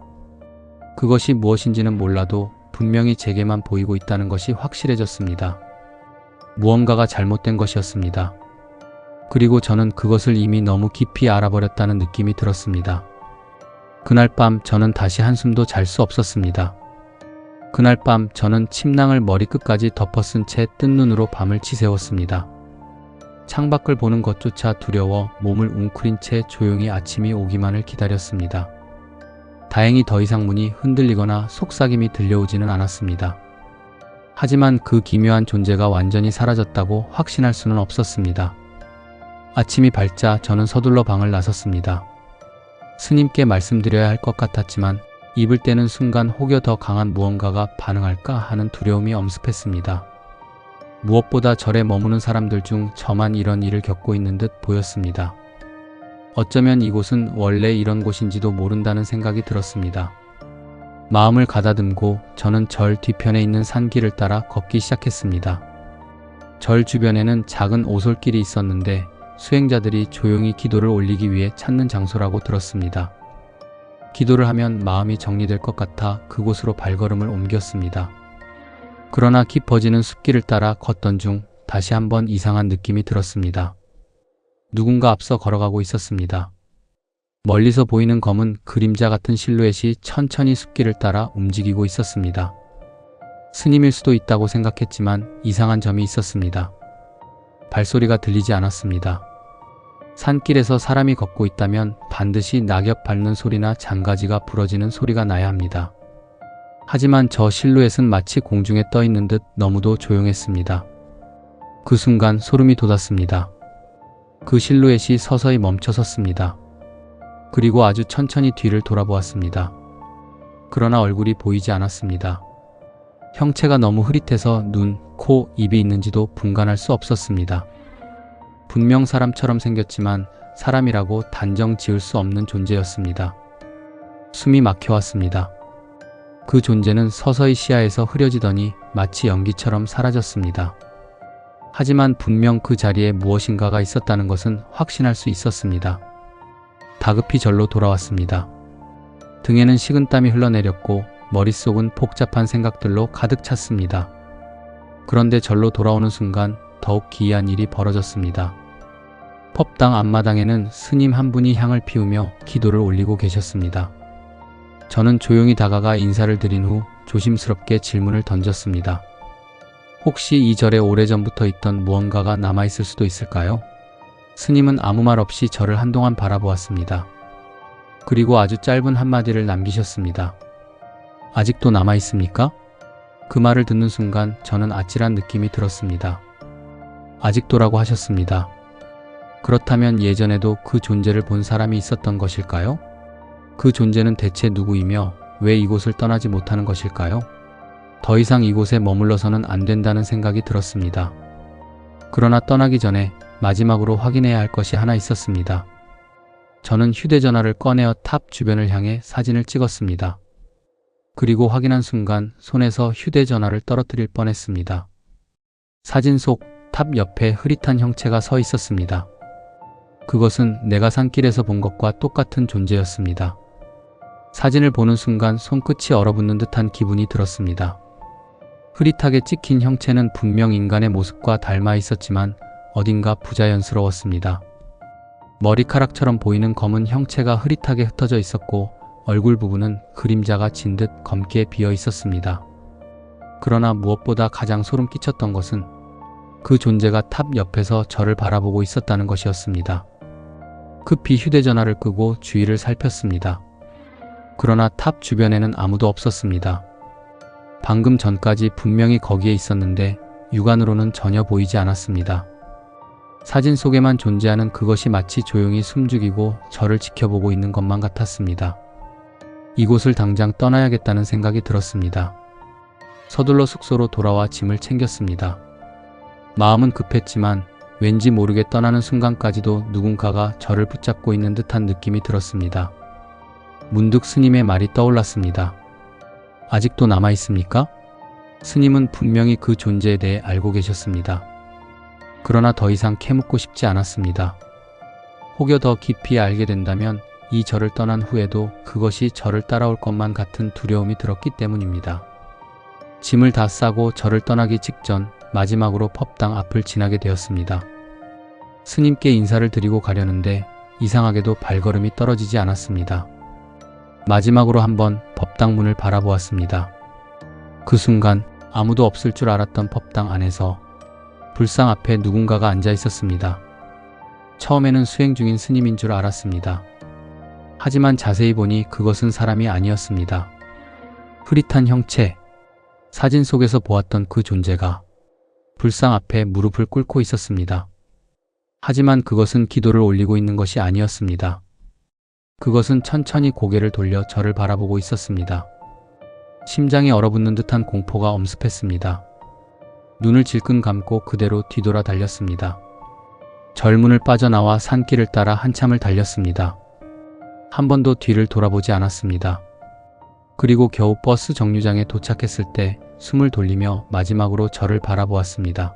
그것이 무엇인지는 몰라도 분명히 제게만 보이고 있다는 것이 확실해졌습니다. 무언가가 잘못된 것이었습니다. 그리고 저는 그것을 이미 너무 깊이 알아버렸다는 느낌이 들었습니다. 그날 밤 저는 다시 한숨도 잘 수 없었습니다. 그날 밤 저는 침낭을 머리끝까지 덮어쓴 채 뜬 눈으로 밤을 지새웠습니다. 창밖을 보는 것조차 두려워 몸을 웅크린 채 조용히 아침이 오기만을 기다렸습니다. 다행히 더 이상 문이 흔들리거나 속삭임이 들려오지는 않았습니다. 하지만 그 기묘한 존재가 완전히 사라졌다고 확신할 수는 없었습니다. 아침이 밝자 저는 서둘러 방을 나섰습니다. 스님께 말씀드려야 할 것 같았지만 입을 떼는 순간 혹여 더 강한 무언가가 반응할까 하는 두려움이 엄습했습니다. 무엇보다 절에 머무는 사람들 중 저만 이런 일을 겪고 있는 듯 보였습니다. 어쩌면 이곳은 원래 이런 곳인지도 모른다는 생각이 들었습니다. 마음을 가다듬고 저는 절 뒤편에 있는 산길을 따라 걷기 시작했습니다. 절 주변에는 작은 오솔길이 있었는데 수행자들이 조용히 기도를 올리기 위해 찾는 장소라고 들었습니다. 기도를 하면 마음이 정리될 것 같아 그곳으로 발걸음을 옮겼습니다. 그러나 깊어지는 숲길을 따라 걷던 중 다시 한번 이상한 느낌이 들었습니다. 누군가 앞서 걸어가고 있었습니다. 멀리서 보이는 검은 그림자 같은 실루엣이 천천히 숲길을 따라 움직이고 있었습니다. 스님일 수도 있다고 생각했지만 이상한 점이 있었습니다. 발소리가 들리지 않았습니다. 산길에서 사람이 걷고 있다면 반드시 낙엽 밟는 소리나 장가지가 부러지는 소리가 나야 합니다. 하지만 저 실루엣은 마치 공중에 떠 있는 듯 너무도 조용했습니다. 그 순간 소름이 돋았습니다. 그 실루엣이 서서히 멈춰 섰습니다. 그리고 아주 천천히 뒤를 돌아보았습니다. 그러나 얼굴이 보이지 않았습니다. 형체가 너무 흐릿해서 눈, 코, 입이 있는지도 분간할 수 없었습니다. 분명 사람처럼 생겼지만 사람이라고 단정 지을 수 없는 존재였습니다. 숨이 막혀왔습니다. 그 존재는 서서히 시야에서 흐려지더니 마치 연기처럼 사라졌습니다. 하지만 분명 그 자리에 무엇인가가 있었다는 것은 확신할 수 있었습니다. 다급히 절로 돌아왔습니다. 등에는 식은땀이 흘러내렸고 머릿속은 복잡한 생각들로 가득 찼습니다. 그런데 절로 돌아오는 순간 더욱 기이한 일이 벌어졌습니다. 법당 앞마당에는 스님 한 분이 향을 피우며 기도를 올리고 계셨습니다. 저는 조용히 다가가 인사를 드린 후 조심스럽게 질문을 던졌습니다. 혹시 이 절에 오래전부터 있던 무언가가 남아있을 수도 있을까요? 스님은 아무 말 없이 저를 한동안 바라보았습니다. 그리고 아주 짧은 한마디를 남기셨습니다. 아직도 남아있습니까? 그 말을 듣는 순간 저는 아찔한 느낌이 들었습니다. 아직도라고 하셨습니다. 그렇다면 예전에도 그 존재를 본 사람이 있었던 것일까요? 그 존재는 대체 누구이며 왜 이곳을 떠나지 못하는 것일까요? 더 이상 이곳에 머물러서는 안 된다는 생각이 들었습니다. 그러나 떠나기 전에 마지막으로 확인해야 할 것이 하나 있었습니다. 저는 휴대전화를 꺼내어 탑 주변을 향해 사진을 찍었습니다. 그리고 확인한 순간 손에서 휴대전화를 떨어뜨릴 뻔했습니다. 사진 속 탑 옆에 흐릿한 형체가 서 있었습니다. 그것은 내가 산길에서 본 것과 똑같은 존재였습니다. 사진을 보는 순간 손끝이 얼어붙는 듯한 기분이 들었습니다. 흐릿하게 찍힌 형체는 분명 인간의 모습과 닮아 있었지만 어딘가 부자연스러웠습니다. 머리카락처럼 보이는 검은 형체가 흐릿하게 흩어져 있었고 얼굴 부분은 그림자가 진 듯 검게 비어 있었습니다. 그러나 무엇보다 가장 소름 끼쳤던 것은 그 존재가 탑 옆에서 저를 바라보고 있었다는 것이었습니다. 급히 휴대전화를 끄고 주위를 살폈습니다. 그러나 탑 주변에는 아무도 없었습니다. 방금 전까지 분명히 거기에 있었는데 육안으로는 전혀 보이지 않았습니다. 사진 속에만 존재하는 그것이 마치 조용히 숨죽이고 저를 지켜보고 있는 것만 같았습니다. 이곳을 당장 떠나야겠다는 생각이 들었습니다. 서둘러 숙소로 돌아와 짐을 챙겼습니다. 마음은 급했지만 왠지 모르게 떠나는 순간까지도 누군가가 저를 붙잡고 있는 듯한 느낌이 들었습니다. 문득 스님의 말이 떠올랐습니다. 아직도 남아있습니까? 스님은 분명히 그 존재에 대해 알고 계셨습니다. 그러나 더 이상 캐묻고 싶지 않았습니다. 혹여 더 깊이 알게 된다면 이 절을 떠난 후에도 그것이 저를 따라올 것만 같은 두려움이 들었기 때문입니다. 짐을 다 싸고 절을 떠나기 직전 마지막으로 법당 앞을 지나게 되었습니다. 스님께 인사를 드리고 가려는데 이상하게도 발걸음이 떨어지지 않았습니다. 마지막으로 한번 법당 문을 바라보았습니다. 그 순간 아무도 없을 줄 알았던 법당 안에서 불상 앞에 누군가가 앉아 있었습니다. 처음에는 수행 중인 스님인 줄 알았습니다. 하지만 자세히 보니 그것은 사람이 아니었습니다. 흐릿한 형체, 사진 속에서 보았던 그 존재가 불상 앞에 무릎을 꿇고 있었습니다. 하지만 그것은 기도를 올리고 있는 것이 아니었습니다. 그것은 천천히 고개를 돌려 저를 바라보고 있었습니다. 심장이 얼어붙는 듯한 공포가 엄습했습니다. 눈을 질끈 감고 그대로 뒤돌아 달렸습니다. 절문을 빠져나와 산길을 따라 한참을 달렸습니다. 한 번도 뒤를 돌아보지 않았습니다. 그리고 겨우 버스 정류장에 도착했을 때 숨을 돌리며 마지막으로 절을 바라보았습니다.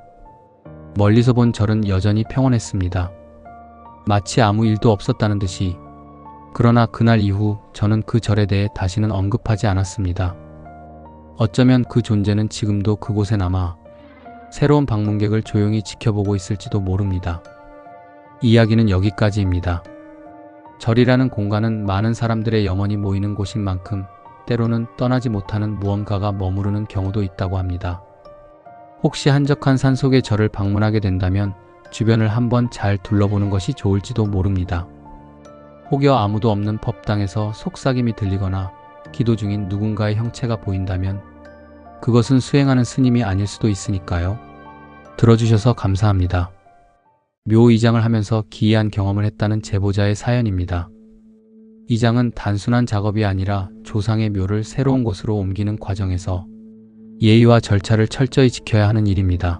멀리서 본 절은 여전히 평온했습니다. 마치 아무 일도 없었다는 듯이. 그러나 그날 이후 저는 그 절에 대해 다시는 언급하지 않았습니다. 어쩌면 그 존재는 지금도 그곳에 남아 새로운 방문객을 조용히 지켜보고 있을지도 모릅니다. 이야기는 여기까지입니다. 절이라는 공간은 많은 사람들의 염원이 모이는 곳인 만큼 때로는 떠나지 못하는 무언가가 머무르는 경우도 있다고 합니다. 혹시 한적한 산속의 절을 방문하게 된다면 주변을 한번 잘 둘러보는 것이 좋을지도 모릅니다. 혹여 아무도 없는 법당에서 속삭임이 들리거나 기도 중인 누군가의 형체가 보인다면 그것은 수행하는 스님이 아닐 수도 있으니까요. 들어주셔서 감사합니다. 묘 이장을 하면서 기이한 경험을 했다는 제보자의 사연입니다. 이장은 단순한 작업이 아니라 조상의 묘를 새로운 곳으로 옮기는 과정에서 예의와 절차를 철저히 지켜야 하는 일입니다.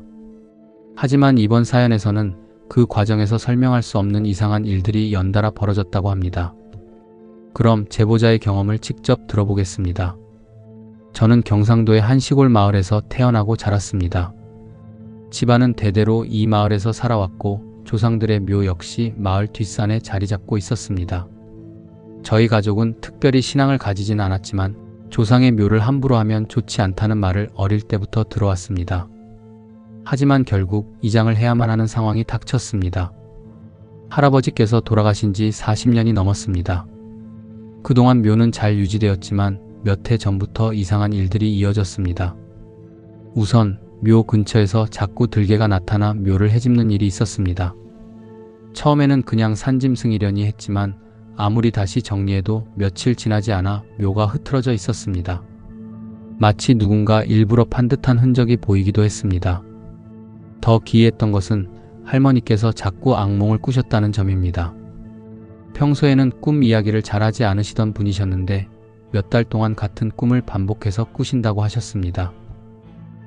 하지만 이번 사연에서는 그 과정에서 설명할 수 없는 이상한 일들이 연달아 벌어졌다고 합니다. 그럼 제보자의 경험을 직접 들어보겠습니다. 저는 경상도의 한 시골 마을에서 태어나고 자랐습니다. 집안은 대대로 이 마을에서 살아왔고 조상들의 묘 역시 마을 뒷산에 자리 잡고 있었습니다. 저희 가족은 특별히 신앙을 가지진 않았지만 조상의 묘를 함부로 하면 좋지 않다는 말을 어릴 때부터 들어왔습니다. 하지만 결국 이장을 해야만 하는 상황이 닥쳤습니다. 할아버지께서 돌아가신 지 40년이 넘었습니다. 그동안 묘는 잘 유지되었지만 몇 해 전부터 이상한 일들이 이어졌습니다. 우선 묘 근처에서 자꾸 들개가 나타나 묘를 헤집는 일이 있었습니다. 처음에는 그냥 산짐승이려니 했지만 아무리 다시 정리해도 며칠 지나지 않아 묘가 흐트러져 있었습니다. 마치 누군가 일부러 판 듯한 흔적이 보이기도 했습니다. 더 기이했던 것은 할머니께서 자꾸 악몽을 꾸셨다는 점입니다. 평소에는 꿈 이야기를 잘하지 않으시던 분이셨는데 몇 달 동안 같은 꿈을 반복해서 꾸신다고 하셨습니다.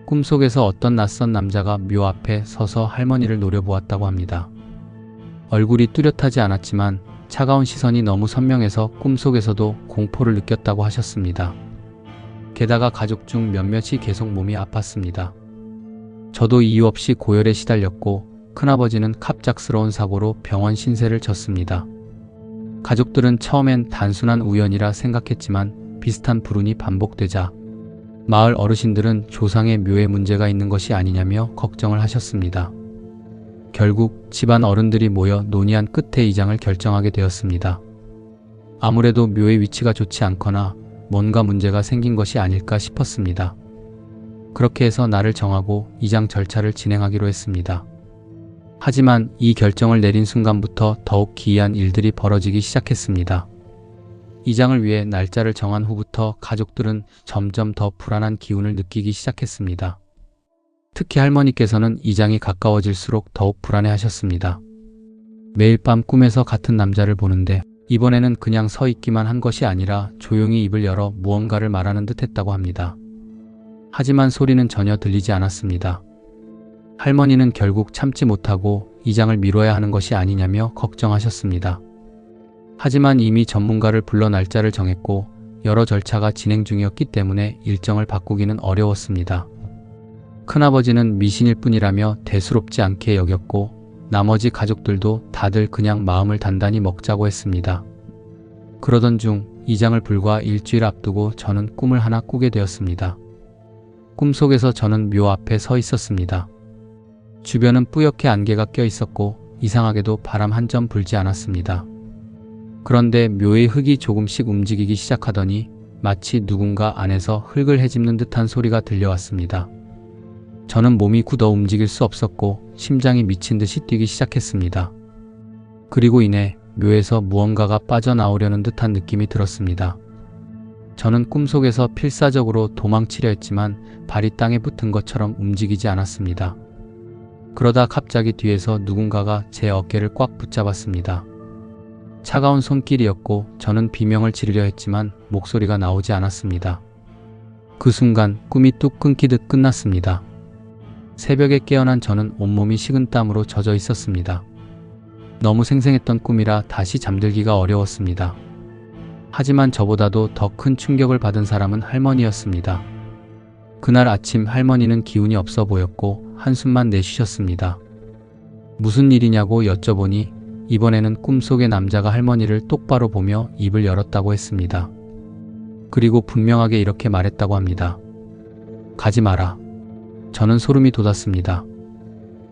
꿈속에서 어떤 낯선 남자가 묘 앞에 서서 할머니를 노려보았다고 합니다. 얼굴이 뚜렷하지 않았지만 차가운 시선이 너무 선명해서 꿈속에서도 공포를 느꼈다고 하셨습니다. 게다가 가족 중 몇몇이 계속 몸이 아팠습니다. 저도 이유 없이 고열에 시달렸고 큰아버지는 갑작스러운 사고로 병원 신세를 졌습니다. 가족들은 처음엔 단순한 우연이라 생각했지만 비슷한 불운이 반복되자 마을 어르신들은 조상의 묘에 문제가 있는 것이 아니냐며 걱정을 하셨습니다. 결국 집안 어른들이 모여 논의한 끝에 이장을 결정하게 되었습니다. 아무래도 묘의 위치가 좋지 않거나 뭔가 문제가 생긴 것이 아닐까 싶었습니다. 그렇게 해서 날을 정하고 이장 절차를 진행하기로 했습니다. 하지만 이 결정을 내린 순간부터 더욱 기이한 일들이 벌어지기 시작했습니다. 이장을 위해 날짜를 정한 후부터 가족들은 점점 더 불안한 기운을 느끼기 시작했습니다. 특히 할머니께서는 이장이 가까워질수록 더욱 불안해하셨습니다. 매일 밤 꿈에서 같은 남자를 보는데 이번에는 그냥 서 있기만 한 것이 아니라 조용히 입을 열어 무언가를 말하는 듯 했다고 합니다. 하지만 소리는 전혀 들리지 않았습니다. 할머니는 결국 참지 못하고 이장을 미뤄야 하는 것이 아니냐며 걱정하셨습니다. 하지만 이미 전문가를 불러 날짜를 정했고 여러 절차가 진행 중이었기 때문에 일정을 바꾸기는 어려웠습니다. 큰아버지는 미신일 뿐이라며 대수롭지 않게 여겼고 나머지 가족들도 다들 그냥 마음을 단단히 먹자고 했습니다. 그러던 중 이장을 불과 일주일 앞두고 저는 꿈을 하나 꾸게 되었습니다. 꿈속에서 저는 묘 앞에 서 있었습니다. 주변은 뿌옇게 안개가 껴 있었고 이상하게도 바람 한 점 불지 않았습니다. 그런데 묘의 흙이 조금씩 움직이기 시작하더니 마치 누군가 안에서 흙을 헤집는 듯한 소리가 들려왔습니다. 저는 몸이 굳어 움직일 수 없었고 심장이 미친 듯이 뛰기 시작했습니다. 그리고 이내 묘에서 무언가가 빠져나오려는 듯한 느낌이 들었습니다. 저는 꿈속에서 필사적으로 도망치려 했지만 발이 땅에 붙은 것처럼 움직이지 않았습니다. 그러다 갑자기 뒤에서 누군가가 제 어깨를 꽉 붙잡았습니다. 차가운 손길이었고 저는 비명을 지르려 했지만 목소리가 나오지 않았습니다. 그 순간 꿈이 뚝 끊기듯 끝났습니다. 새벽에 깨어난 저는 온몸이 식은땀으로 젖어 있었습니다. 너무 생생했던 꿈이라 다시 잠들기가 어려웠습니다. 하지만 저보다도 더 큰 충격을 받은 사람은 할머니였습니다. 그날 아침 할머니는 기운이 없어 보였고 한숨만 내쉬셨습니다. 무슨 일이냐고 여쭤보니 이번에는 꿈속의 남자가 할머니를 똑바로 보며 입을 열었다고 했습니다. 그리고 분명하게 이렇게 말했다고 합니다. 가지 마라. 저는 소름이 돋았습니다.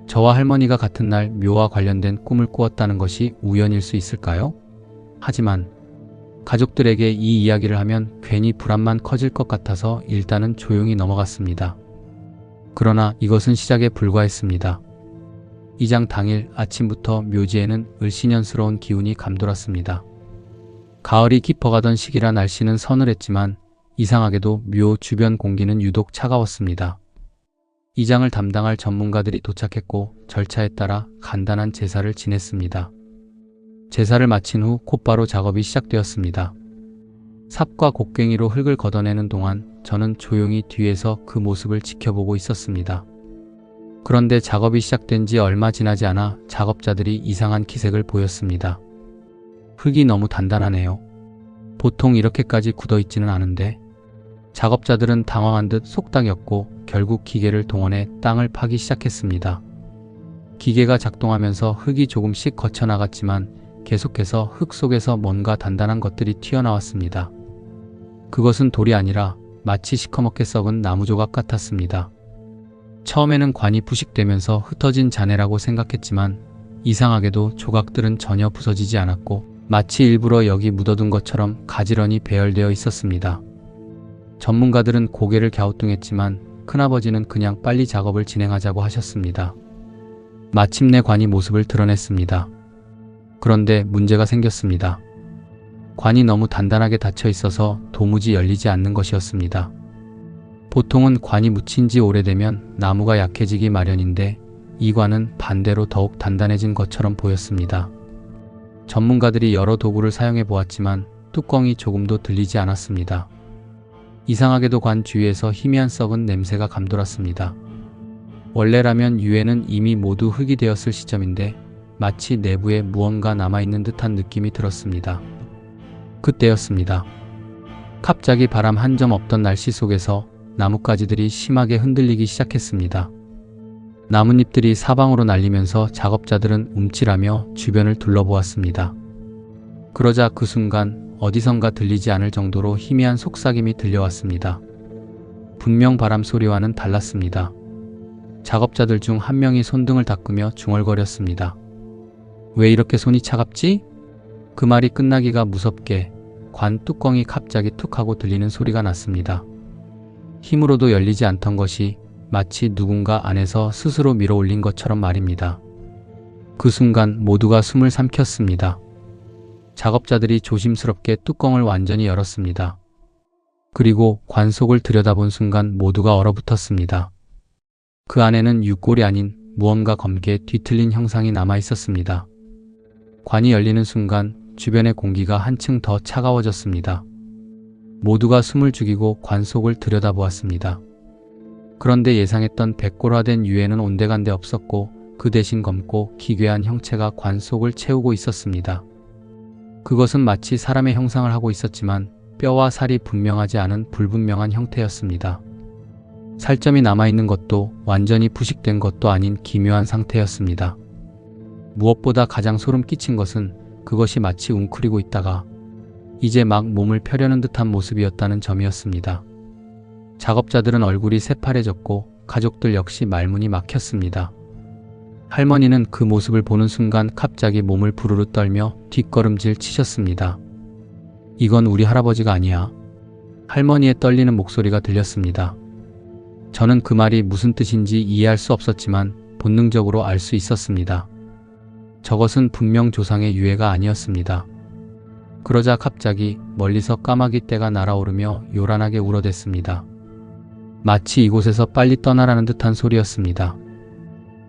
저와 할머니가 같은 날 묘와 관련된 꿈을 꾸었다는 것이 우연일 수 있을까요? 하지만 가족들에게 이 이야기를 하면 괜히 불안만 커질 것 같아서 일단은 조용히 넘어갔습니다. 그러나 이것은 시작에 불과했습니다. 이장 당일 아침부터 묘지에는 을씨년스러운 기운이 감돌았습니다. 가을이 깊어가던 시기라 날씨는 서늘했지만 이상하게도 묘 주변 공기는 유독 차가웠습니다. 이장을 담당할 전문가들이 도착했고 절차에 따라 간단한 제사를 지냈습니다. 제사를 마친 후 곧바로 작업이 시작되었습니다. 삽과 곡괭이로 흙을 걷어내는 동안 저는 조용히 뒤에서 그 모습을 지켜보고 있었습니다. 그런데 작업이 시작된 지 얼마 지나지 않아 작업자들이 이상한 기색을 보였습니다. 흙이 너무 단단하네요. 보통 이렇게까지 굳어있지는 않은데. 작업자들은 당황한 듯 속닥였고 결국 기계를 동원해 땅을 파기 시작했습니다. 기계가 작동하면서 흙이 조금씩 거쳐나갔지만 계속해서 흙 속에서 뭔가 단단한 것들이 튀어나왔습니다. 그것은 돌이 아니라 마치 시커멓게 썩은 나무 조각 같았습니다. 처음에는 관이 부식되면서 흩어진 잔해라고 생각했지만 이상하게도 조각들은 전혀 부서지지 않았고 마치 일부러 여기 묻어둔 것처럼 가지런히 배열되어 있었습니다. 전문가들은 고개를 갸우뚱했지만 큰아버지는 그냥 빨리 작업을 진행하자고 하셨습니다. 마침내 관이 모습을 드러냈습니다. 그런데 문제가 생겼습니다. 관이 너무 단단하게 닫혀 있어서 도무지 열리지 않는 것이었습니다. 보통은 관이 묻힌 지 오래되면 나무가 약해지기 마련인데 이 관은 반대로 더욱 단단해진 것처럼 보였습니다. 전문가들이 여러 도구를 사용해 보았지만 뚜껑이 조금도 들리지 않았습니다. 이상하게도 관 주위에서 희미한 썩은 냄새가 감돌았습니다. 원래라면 유해는 이미 모두 흙이 되었을 시점인데 마치 내부에 무언가 남아있는 듯한 느낌이 들었습니다. 그때였습니다. 갑자기 바람 한 점 없던 날씨 속에서 나뭇가지들이 심하게 흔들리기 시작했습니다. 나뭇잎들이 사방으로 날리면서 작업자들은 움찔하며 주변을 둘러보았습니다. 그러자 그 순간 어디선가 들리지 않을 정도로 희미한 속삭임이 들려왔습니다. 분명 바람 소리와는 달랐습니다. 작업자들 중 한 명이 손등을 닦으며 중얼거렸습니다. 왜 이렇게 손이 차갑지? 그 말이 끝나기가 무섭게 관 뚜껑이 갑자기 툭 하고 들리는 소리가 났습니다. 힘으로도 열리지 않던 것이 마치 누군가 안에서 스스로 밀어 올린 것처럼 말입니다. 그 순간 모두가 숨을 삼켰습니다. 작업자들이 조심스럽게 뚜껑을 완전히 열었습니다. 그리고 관 속을 들여다본 순간 모두가 얼어붙었습니다. 그 안에는 유골이 아닌 무언가 검게 뒤틀린 형상이 남아 있었습니다. 관이 열리는 순간 주변의 공기가 한층 더 차가워졌습니다. 모두가 숨을 죽이고 관 속을 들여다보았습니다. 그런데 예상했던 백골화된 유해는 온데간데 없었고 그 대신 검고 기괴한 형체가 관 속을 채우고 있었습니다. 그것은 마치 사람의 형상을 하고 있었지만 뼈와 살이 분명하지 않은 불분명한 형태였습니다. 살점이 남아있는 것도 완전히 부식된 것도 아닌 기묘한 상태였습니다. 무엇보다 가장 소름 끼친 것은 그것이 마치 웅크리고 있다가 이제 막 몸을 펴려는 듯한 모습이었다는 점이었습니다. 작업자들은 얼굴이 새파래졌고 가족들 역시 말문이 막혔습니다. 할머니는 그 모습을 보는 순간 갑자기 몸을 부르르 떨며 뒷걸음질 치셨습니다. 이건 우리 할아버지가 아니야. 할머니의 떨리는 목소리가 들렸습니다. 저는 그 말이 무슨 뜻인지 이해할 수 없었지만 본능적으로 알 수 있었습니다. 저것은 분명 조상의 유해가 아니었습니다. 그러자 갑자기 멀리서 까마귀 떼가 날아오르며 요란하게 울어댔습니다. 마치 이곳에서 빨리 떠나라는 듯한 소리였습니다.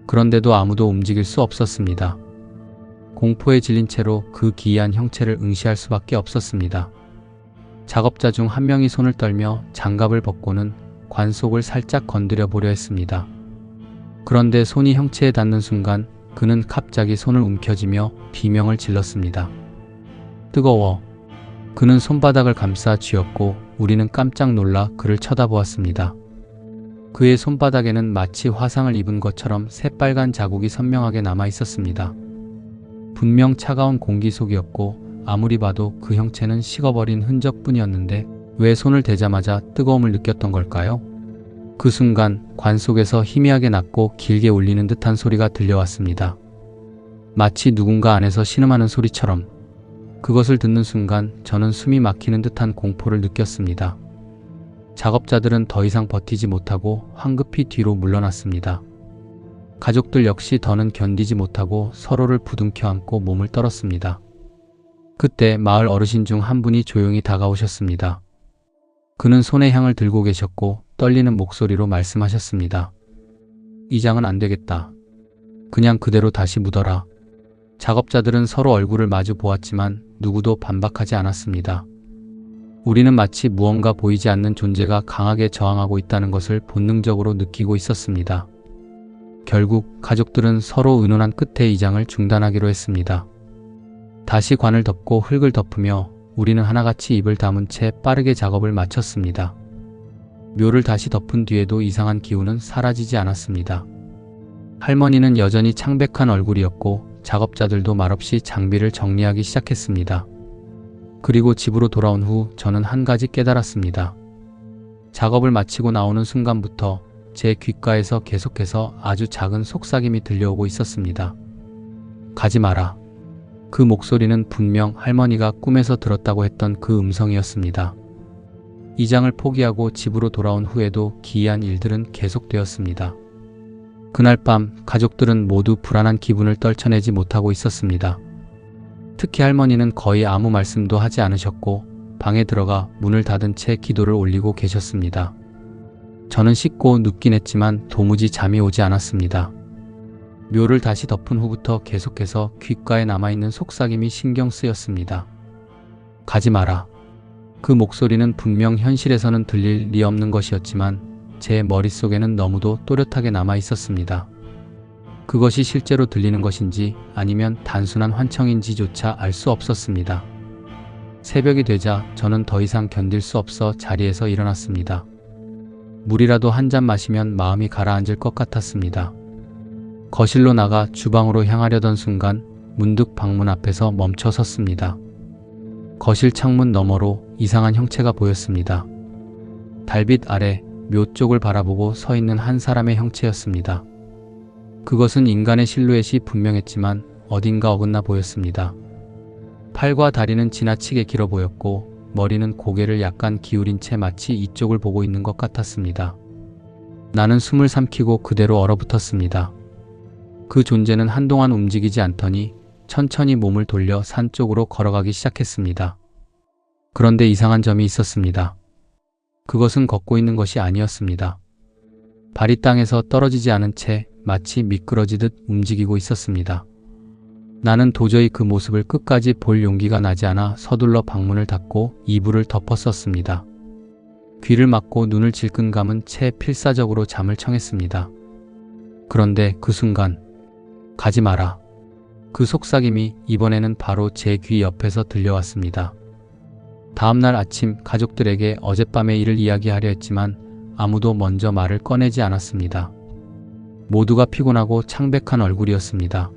그런데도 아무도 움직일 수 없었습니다. 공포에 질린 채로 그 기이한 형체를 응시할 수밖에 없었습니다. 작업자 중 한 명이 손을 떨며 장갑을 벗고는 관 속을 살짝 건드려 보려 했습니다. 그런데 손이 형체에 닿는 순간 그는 갑자기 손을 움켜쥐며 비명을 질렀습니다. 뜨거워. 그는 손바닥을 감싸 쥐었고 우리는 깜짝 놀라 그를 쳐다보았습니다. 그의 손바닥에는 마치 화상을 입은 것처럼 새빨간 자국이 선명하게 남아 있었습니다. 분명 차가운 공기 속이었고 아무리 봐도 그 형체는 식어버린 흔적뿐이었는데 왜 손을 대자마자 뜨거움을 느꼈던 걸까요? 그 순간 관 속에서 희미하게 낮고 길게 울리는 듯한 소리가 들려왔습니다. 마치 누군가 안에서 신음하는 소리처럼. 그것을 듣는 순간 저는 숨이 막히는 듯한 공포를 느꼈습니다. 작업자들은 더 이상 버티지 못하고 황급히 뒤로 물러났습니다. 가족들 역시 더는 견디지 못하고 서로를 부둥켜 안고 몸을 떨었습니다. 그때 마을 어르신 중 한 분이 조용히 다가오셨습니다. 그는 손에 향을 들고 계셨고 떨리는 목소리로 말씀하셨습니다. 이장은 안 되겠다. 그냥 그대로 다시 묻어라. 작업자들은 서로 얼굴을 마주 보았지만 누구도 반박하지 않았습니다. 우리는 마치 무언가 보이지 않는 존재가 강하게 저항하고 있다는 것을 본능적으로 느끼고 있었습니다. 결국 가족들은 서로 의논한 끝에 이장을 중단하기로 했습니다. 다시 관을 덮고 흙을 덮으며 우리는 하나같이 입을 다문 채 빠르게 작업을 마쳤습니다. 묘를 다시 덮은 뒤에도 이상한 기운은 사라지지 않았습니다. 할머니는 여전히 창백한 얼굴이었고 작업자들도 말없이 장비를 정리하기 시작했습니다. 그리고 집으로 돌아온 후 저는 한 가지 깨달았습니다. 작업을 마치고 나오는 순간부터 제 귓가에서 계속해서 아주 작은 속삭임이 들려오고 있었습니다. 가지 마라. 그 목소리는 분명 할머니가 꿈에서 들었다고 했던 그 음성이었습니다. 이장을 포기하고 집으로 돌아온 후에도 기이한 일들은 계속되었습니다. 그날 밤 가족들은 모두 불안한 기분을 떨쳐내지 못하고 있었습니다. 특히 할머니는 거의 아무 말씀도 하지 않으셨고 방에 들어가 문을 닫은 채 기도를 올리고 계셨습니다. 저는 씻고 눕긴 했지만 도무지 잠이 오지 않았습니다. 묘를 다시 덮은 후부터 계속해서 귓가에 남아있는 속삭임이 신경 쓰였습니다. 가지 마라. 그 목소리는 분명 현실에서는 들릴 리 없는 것이었지만 제 머릿속에는 너무도 또렷하게 남아 있었습니다. 그것이 실제로 들리는 것인지 아니면 단순한 환청인지조차 알 수 없었습니다. 새벽이 되자 저는 더 이상 견딜 수 없어 자리에서 일어났습니다. 물이라도 한 잔 마시면 마음이 가라앉을 것 같았습니다. 거실로 나가 주방으로 향하려던 순간 문득 방문 앞에서 멈춰 섰습니다. 거실 창문 너머로 이상한 형체가 보였습니다. 달빛 아래 묘 쪽을 바라보고 서 있는 한 사람의 형체였습니다. 그것은 인간의 실루엣이 분명했지만 어딘가 어긋나 보였습니다. 팔과 다리는 지나치게 길어 보였고 머리는 고개를 약간 기울인 채 마치 이쪽을 보고 있는 것 같았습니다. 나는 숨을 삼키고 그대로 얼어붙었습니다. 그 존재는 한동안 움직이지 않더니 천천히 몸을 돌려 산 쪽으로 걸어가기 시작했습니다. 그런데 이상한 점이 있었습니다. 그것은 걷고 있는 것이 아니었습니다. 발이 땅에서 떨어지지 않은 채 마치 미끄러지듯 움직이고 있었습니다. 나는 도저히 그 모습을 끝까지 볼 용기가 나지 않아 서둘러 방문을 닫고 이불을 덮었었습니다. 귀를 막고 눈을 질끈 감은 채 필사적으로 잠을 청했습니다. 그런데 그 순간 가지 마라. 그 속삭임이 이번에는 바로 제 귀 옆에서 들려왔습니다. 다음날 아침 가족들에게 어젯밤의 일을 이야기하려 했지만 아무도 먼저 말을 꺼내지 않았습니다. 모두가 피곤하고 창백한 얼굴이었습니다.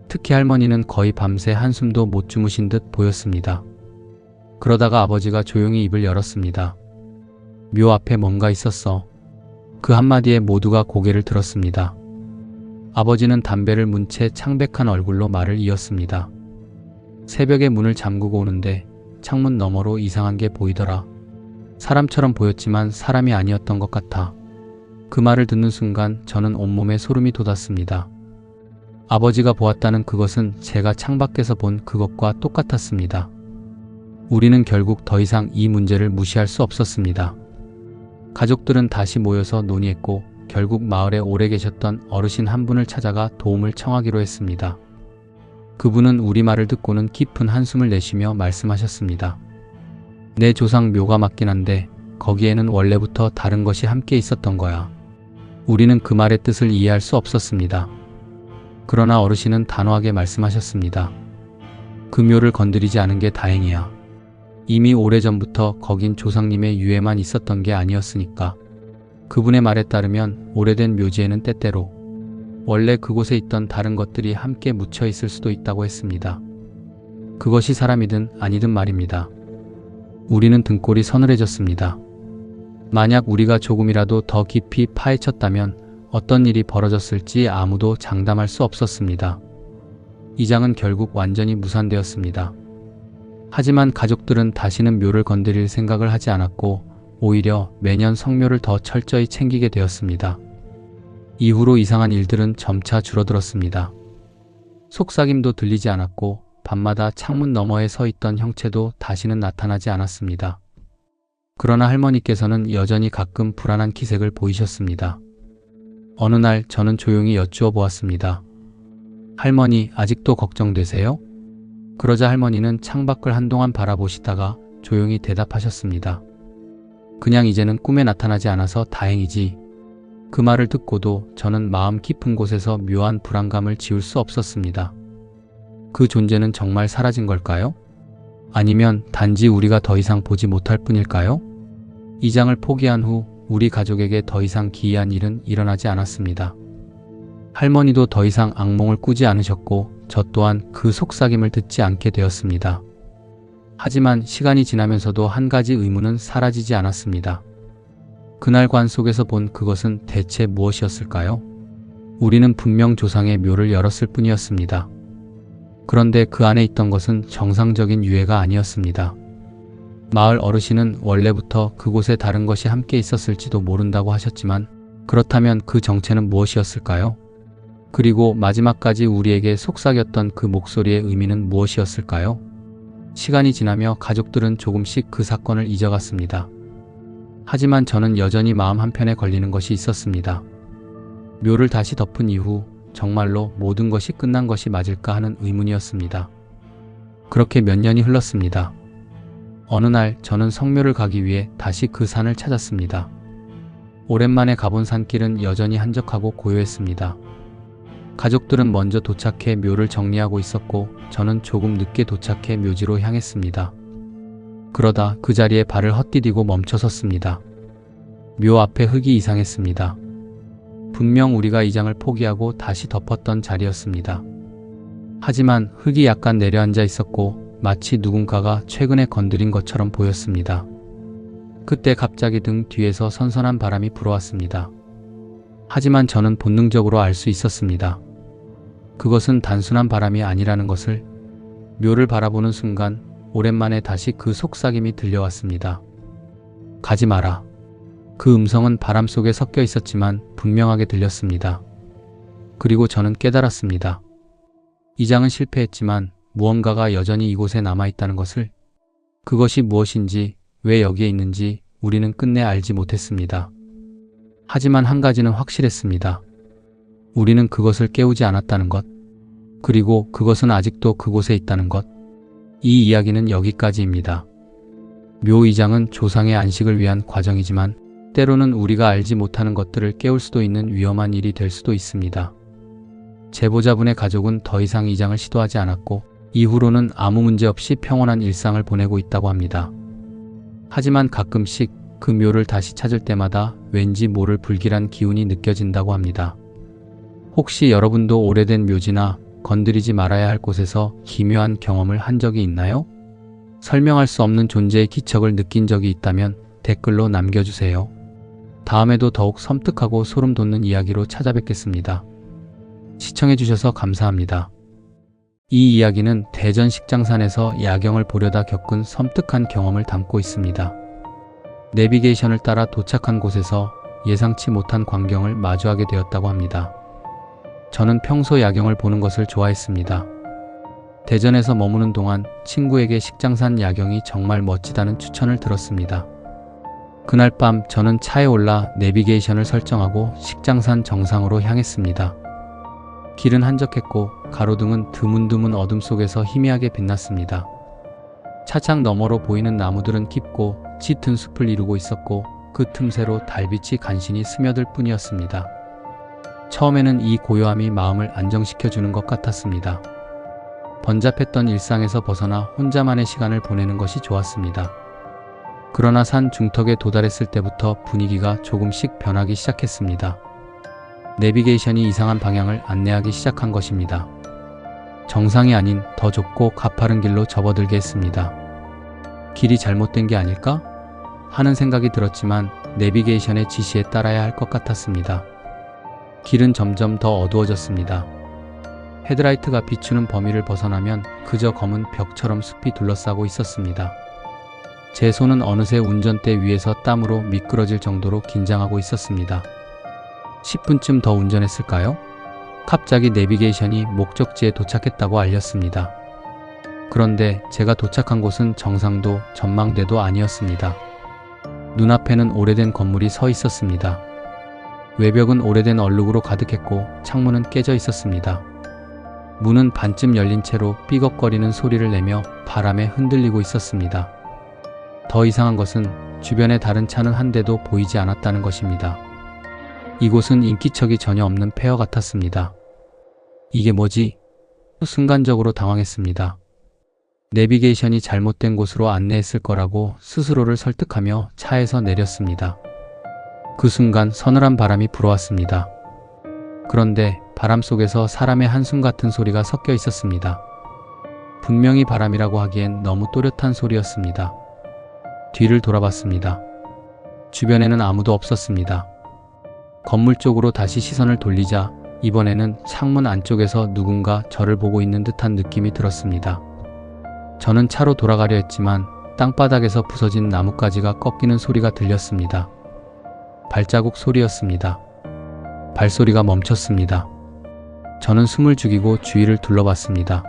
특히 할머니는 거의 밤새 한숨도 못 주무신 듯 보였습니다. 그러다가 아버지가 조용히 입을 열었습니다. 묘 앞에 뭔가 있었어. 그 한마디에 모두가 고개를 들었습니다. 아버지는 담배를 문 채 창백한 얼굴로 말을 이었습니다. 새벽에 문을 잠그고 오는데 창문 너머로 이상한 게 보이더라. 사람처럼 보였지만 사람이 아니었던 것 같아. 그 말을 듣는 순간 저는 온몸에 소름이 돋았습니다. 아버지가 보았다는 그것은 제가 창밖에서 본 그것과 똑같았습니다. 우리는 결국 더 이상 이 문제를 무시할 수 없었습니다. 가족들은 다시 모여서 논의했고 결국 마을에 오래 계셨던 어르신 한 분을 찾아가 도움을 청하기로 했습니다. 그분은 우리 말을 듣고는 깊은 한숨을 내쉬며 말씀하셨습니다. 내 조상 묘가 맞긴 한데 거기에는 원래부터 다른 것이 함께 있었던 거야. 우리는 그 말의 뜻을 이해할 수 없었습니다. 그러나 어르신은 단호하게 말씀하셨습니다. 그 묘를 건드리지 않은 게 다행이야. 이미 오래전부터 거긴 조상님의 유해만 있었던 게 아니었으니까. 그분의 말에 따르면 오래된 묘지에는 때때로 원래 그곳에 있던 다른 것들이 함께 묻혀 있을 수도 있다고 했습니다. 그것이 사람이든 아니든 말입니다. 우리는 등골이 서늘해졌습니다. 만약 우리가 조금이라도 더 깊이 파헤쳤다면 어떤 일이 벌어졌을지 아무도 장담할 수 없었습니다. 이장은 결국 완전히 무산되었습니다. 하지만 가족들은 다시는 묘를 건드릴 생각을 하지 않았고 오히려 매년 성묘를 더 철저히 챙기게 되었습니다. 이후로 이상한 일들은 점차 줄어들었습니다. 속삭임도 들리지 않았고 밤마다 창문 너머에 서 있던 형체도 다시는 나타나지 않았습니다. 그러나 할머니께서는 여전히 가끔 불안한 기색을 보이셨습니다. 어느 날 저는 조용히 여쭈어 보았습니다. 할머니, 아직도 걱정되세요? 그러자 할머니는 창밖을 한동안 바라보시다가 조용히 대답하셨습니다. 그냥 이제는 꿈에 나타나지 않아서 다행이지. 그 말을 듣고도 저는 마음 깊은 곳에서 묘한 불안감을 지울 수 없었습니다. 그 존재는 정말 사라진 걸까요? 아니면 단지 우리가 더 이상 보지 못할 뿐일까요? 이장을 포기한 후 우리 가족에게 더 이상 기이한 일은 일어나지 않았습니다. 할머니도 더 이상 악몽을 꾸지 않으셨고 저 또한 그 속삭임을 듣지 않게 되었습니다. 하지만 시간이 지나면서도 한 가지 의문은 사라지지 않았습니다. 그날 관 속에서 본 그것은 대체 무엇이었을까요? 우리는 분명 조상의 묘를 열었을 뿐이었습니다. 그런데 그 안에 있던 것은 정상적인 유해가 아니었습니다. 마을 어르신은 원래부터 그곳에 다른 것이 함께 있었을지도 모른다고 하셨지만 그렇다면 그 정체는 무엇이었을까요? 그리고 마지막까지 우리에게 속삭였던 그 목소리의 의미는 무엇이었을까요? 시간이 지나며 가족들은 조금씩 그 사건을 잊어갔습니다. 하지만 저는 여전히 마음 한편에 걸리는 것이 있었습니다. 묘를 다시 덮은 이후 정말로 모든 것이 끝난 것이 맞을까 하는 의문이었습니다. 그렇게 몇 년이 흘렀습니다. 어느 날 저는 성묘를 가기 위해 다시 그 산을 찾았습니다. 오랜만에 가본 산길은 여전히 한적하고 고요했습니다. 가족들은 먼저 도착해 묘를 정리하고 있었고 저는 조금 늦게 도착해 묘지로 향했습니다. 그러다 그 자리에 발을 헛디디고 멈춰섰습니다. 묘 앞에 흙이 이상했습니다. 분명 우리가 이장을 포기하고 다시 덮었던 자리였습니다. 하지만 흙이 약간 내려앉아 있었고 마치 누군가가 최근에 건드린 것처럼 보였습니다. 그때 갑자기 등 뒤에서 선선한 바람이 불어왔습니다. 하지만 저는 본능적으로 알 수 있었습니다. 그것은 단순한 바람이 아니라는 것을. 묘를 바라보는 순간 오랜만에 다시 그 속삭임이 들려왔습니다. 가지 마라. 그 음성은 바람 속에 섞여 있었지만 분명하게 들렸습니다. 그리고 저는 깨달았습니다. 이장은 실패했지만 무언가가 여전히 이곳에 남아있다는 것을. 그것이 무엇인지, 왜 여기에 있는지 우리는 끝내 알지 못했습니다. 하지만 한 가지는 확실했습니다. 우리는 그것을 깨우지 않았다는 것, 그리고 그것은 아직도 그곳에 있다는 것. 이 이야기는 여기까지입니다. 묘이장은 조상의 안식을 위한 과정이지만 때로는 우리가 알지 못하는 것들을 깨울 수도 있는 위험한 일이 될 수도 있습니다. 제보자분의 가족은 더 이상 이장을 시도하지 않았고 이후로는 아무 문제 없이 평온한 일상을 보내고 있다고 합니다. 하지만 가끔씩 그 묘를 다시 찾을 때마다 왠지 모를 불길한 기운이 느껴진다고 합니다. 혹시 여러분도 오래된 묘지나 건드리지 말아야 할 곳에서 기묘한 경험을 한 적이 있나요? 설명할 수 없는 존재의 기척을 느낀 적이 있다면 댓글로 남겨주세요. 다음에도 더욱 섬뜩하고 소름 돋는 이야기로 찾아뵙겠습니다. 시청해주셔서 감사합니다. 이 이야기는 대전 식장산에서 야경을 보려다 겪은 섬뜩한 경험을 담고 있습니다. 내비게이션을 따라 도착한 곳에서 예상치 못한 광경을 마주하게 되었다고 합니다. 저는 평소 야경을 보는 것을 좋아했습니다. 대전에서 머무는 동안 친구에게 식장산 야경이 정말 멋지다는 추천을 들었습니다. 그날 밤 저는 차에 올라 내비게이션을 설정하고 식장산 정상으로 향했습니다. 길은 한적했고 가로등은 드문드문 어둠 속에서 희미하게 빛났습니다. 차창 너머로 보이는 나무들은 깊고 짙은 숲을 이루고 있었고 그 틈새로 달빛이 간신히 스며들 뿐이었습니다. 처음에는 이 고요함이 마음을 안정시켜주는 것 같았습니다. 번잡했던 일상에서 벗어나 혼자만의 시간을 보내는 것이 좋았습니다. 그러나 산 중턱에 도달했을 때부터 분위기가 조금씩 변하기 시작했습니다. 내비게이션이 이상한 방향을 안내하기 시작한 것입니다. 정상이 아닌 더 좁고 가파른 길로 접어들게 했습니다. 길이 잘못된 게 아닐까? 하는 생각이 들었지만 내비게이션의 지시에 따라야 할 것 같았습니다. 길은 점점 더 어두워졌습니다. 헤드라이트가 비추는 범위를 벗어나면 그저 검은 벽처럼 숲이 둘러싸고 있었습니다. 제 손은 어느새 운전대 위에서 땀으로 미끄러질 정도로 긴장하고 있었습니다. 10분쯤 더 운전했을까요? 갑자기 내비게이션이 목적지에 도착했다고 알렸습니다. 그런데 제가 도착한 곳은 정상도 전망대도 아니었습니다. 눈앞에는 오래된 건물이 서 있었습니다. 외벽은 오래된 얼룩으로 가득했고 창문은 깨져 있었습니다. 문은 반쯤 열린 채로 삐걱거리는 소리를 내며 바람에 흔들리고 있었습니다. 더 이상한 것은 주변에 다른 차는 한 대도 보이지 않았다는 것입니다. 이곳은 인기척이 전혀 없는 폐허 같았습니다. 이게 뭐지? 순간적으로 당황했습니다. 내비게이션이 잘못된 곳으로 안내했을 거라고 스스로를 설득하며 차에서 내렸습니다. 그 순간 서늘한 바람이 불어왔습니다. 그런데 바람 속에서 사람의 한숨 같은 소리가 섞여 있었습니다. 분명히 바람이라고 하기엔 너무 또렷한 소리였습니다. 뒤를 돌아봤습니다. 주변에는 아무도 없었습니다. 건물 쪽으로 다시 시선을 돌리자 이번에는 창문 안쪽에서 누군가 저를 보고 있는 듯한 느낌이 들었습니다. 저는 차로 돌아가려 했지만 땅바닥에서 부서진 나뭇가지가 꺾이는 소리가 들렸습니다. 발자국 소리였습니다. 발소리가 멈췄습니다. 저는 숨을 죽이고 주위를 둘러봤습니다.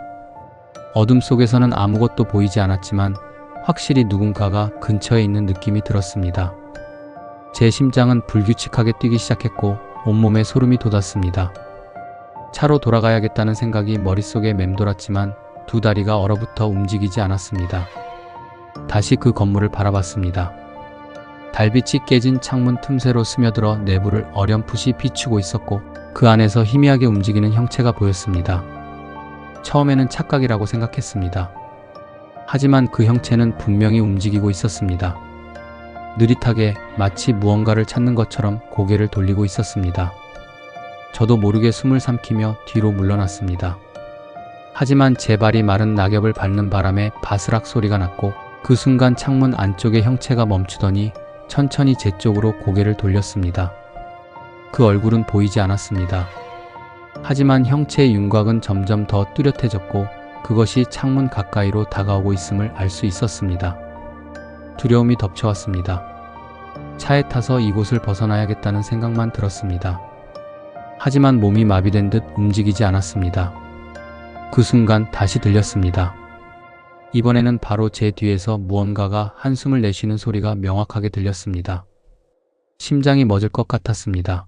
어둠 속에서는 아무것도 보이지 않았지만 확실히 누군가가 근처에 있는 느낌이 들었습니다. 제 심장은 불규칙하게 뛰기 시작했고 온몸에 소름이 돋았습니다. 차로 돌아가야겠다는 생각이 머릿속에 맴돌았지만 두 다리가 얼어붙어 움직이지 않았습니다. 다시 그 건물을 바라봤습니다. 달빛이 깨진 창문 틈새로 스며들어 내부를 어렴풋이 비추고 있었고 그 안에서 희미하게 움직이는 형체가 보였습니다. 처음에는 착각이라고 생각했습니다. 하지만 그 형체는 분명히 움직이고 있었습니다. 느릿하게 마치 무언가를 찾는 것처럼 고개를 돌리고 있었습니다. 저도 모르게 숨을 삼키며 뒤로 물러났습니다. 하지만 제 발이 마른 낙엽을 밟는 바람에 바스락 소리가 났고 그 순간 창문 안쪽의 형체가 멈추더니 천천히 제 쪽으로 고개를 돌렸습니다. 그 얼굴은 보이지 않았습니다. 하지만 형체의 윤곽은 점점 더 뚜렷해졌고 그것이 창문 가까이로 다가오고 있음을 알 수 있었습니다. 두려움이 덮쳐왔습니다. 차에 타서 이곳을 벗어나야겠다는 생각만 들었습니다. 하지만 몸이 마비된 듯 움직이지 않았습니다. 그 순간 다시 들렸습니다. 이번에는 바로 제 뒤에서 무언가가 한숨을 내쉬는 소리가 명확하게 들렸습니다. 심장이 멎을 것 같았습니다.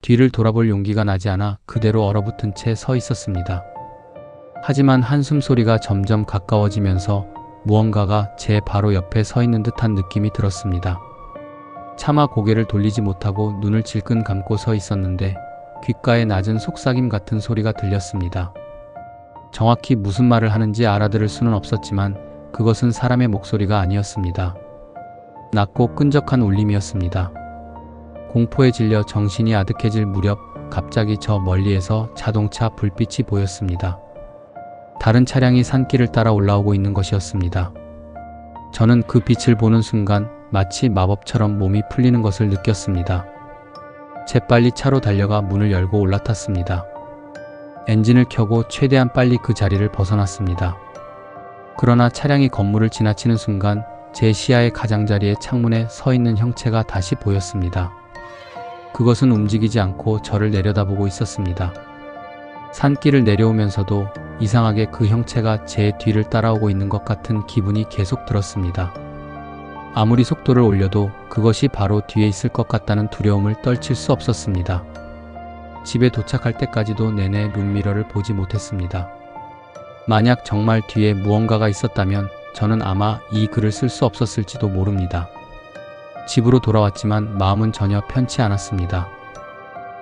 뒤를 돌아볼 용기가 나지 않아 그대로 얼어붙은 채 서 있었습니다. 하지만 한숨 소리가 점점 가까워지면서 무언가가 제 바로 옆에 서 있는 듯한 느낌이 들었습니다. 차마 고개를 돌리지 못하고 눈을 질끈 감고 서 있었는데 귓가에 낮은 속삭임 같은 소리가 들렸습니다. 정확히 무슨 말을 하는지 알아들을 수는 없었지만 그것은 사람의 목소리가 아니었습니다. 낮고 끈적한 울림이었습니다. 공포에 질려 정신이 아득해질 무렵 갑자기 저 멀리에서 자동차 불빛이 보였습니다. 다른 차량이 산길을 따라 올라오고 있는 것이었습니다. 저는 그 빛을 보는 순간 마치 마법처럼 몸이 풀리는 것을 느꼈습니다. 재빨리 차로 달려가 문을 열고 올라탔습니다. 엔진을 켜고 최대한 빨리 그 자리를 벗어났습니다. 그러나 차량이 건물을 지나치는 순간 제 시야의 가장자리의 창문에 서 있는 형체가 다시 보였습니다. 그것은 움직이지 않고 저를 내려다보고 있었습니다. 산길을 내려오면서도 이상하게 그 형체가 제 뒤를 따라오고 있는 것 같은 기분이 계속 들었습니다. 아무리 속도를 올려도 그것이 바로 뒤에 있을 것 같다는 두려움을 떨칠 수 없었습니다. 집에 도착할 때까지도 내내 룸미러를 보지 못했습니다. 만약 정말 뒤에 무언가가 있었다면 저는 아마 이 글을 쓸 수 없었을지도 모릅니다. 집으로 돌아왔지만 마음은 전혀 편치 않았습니다.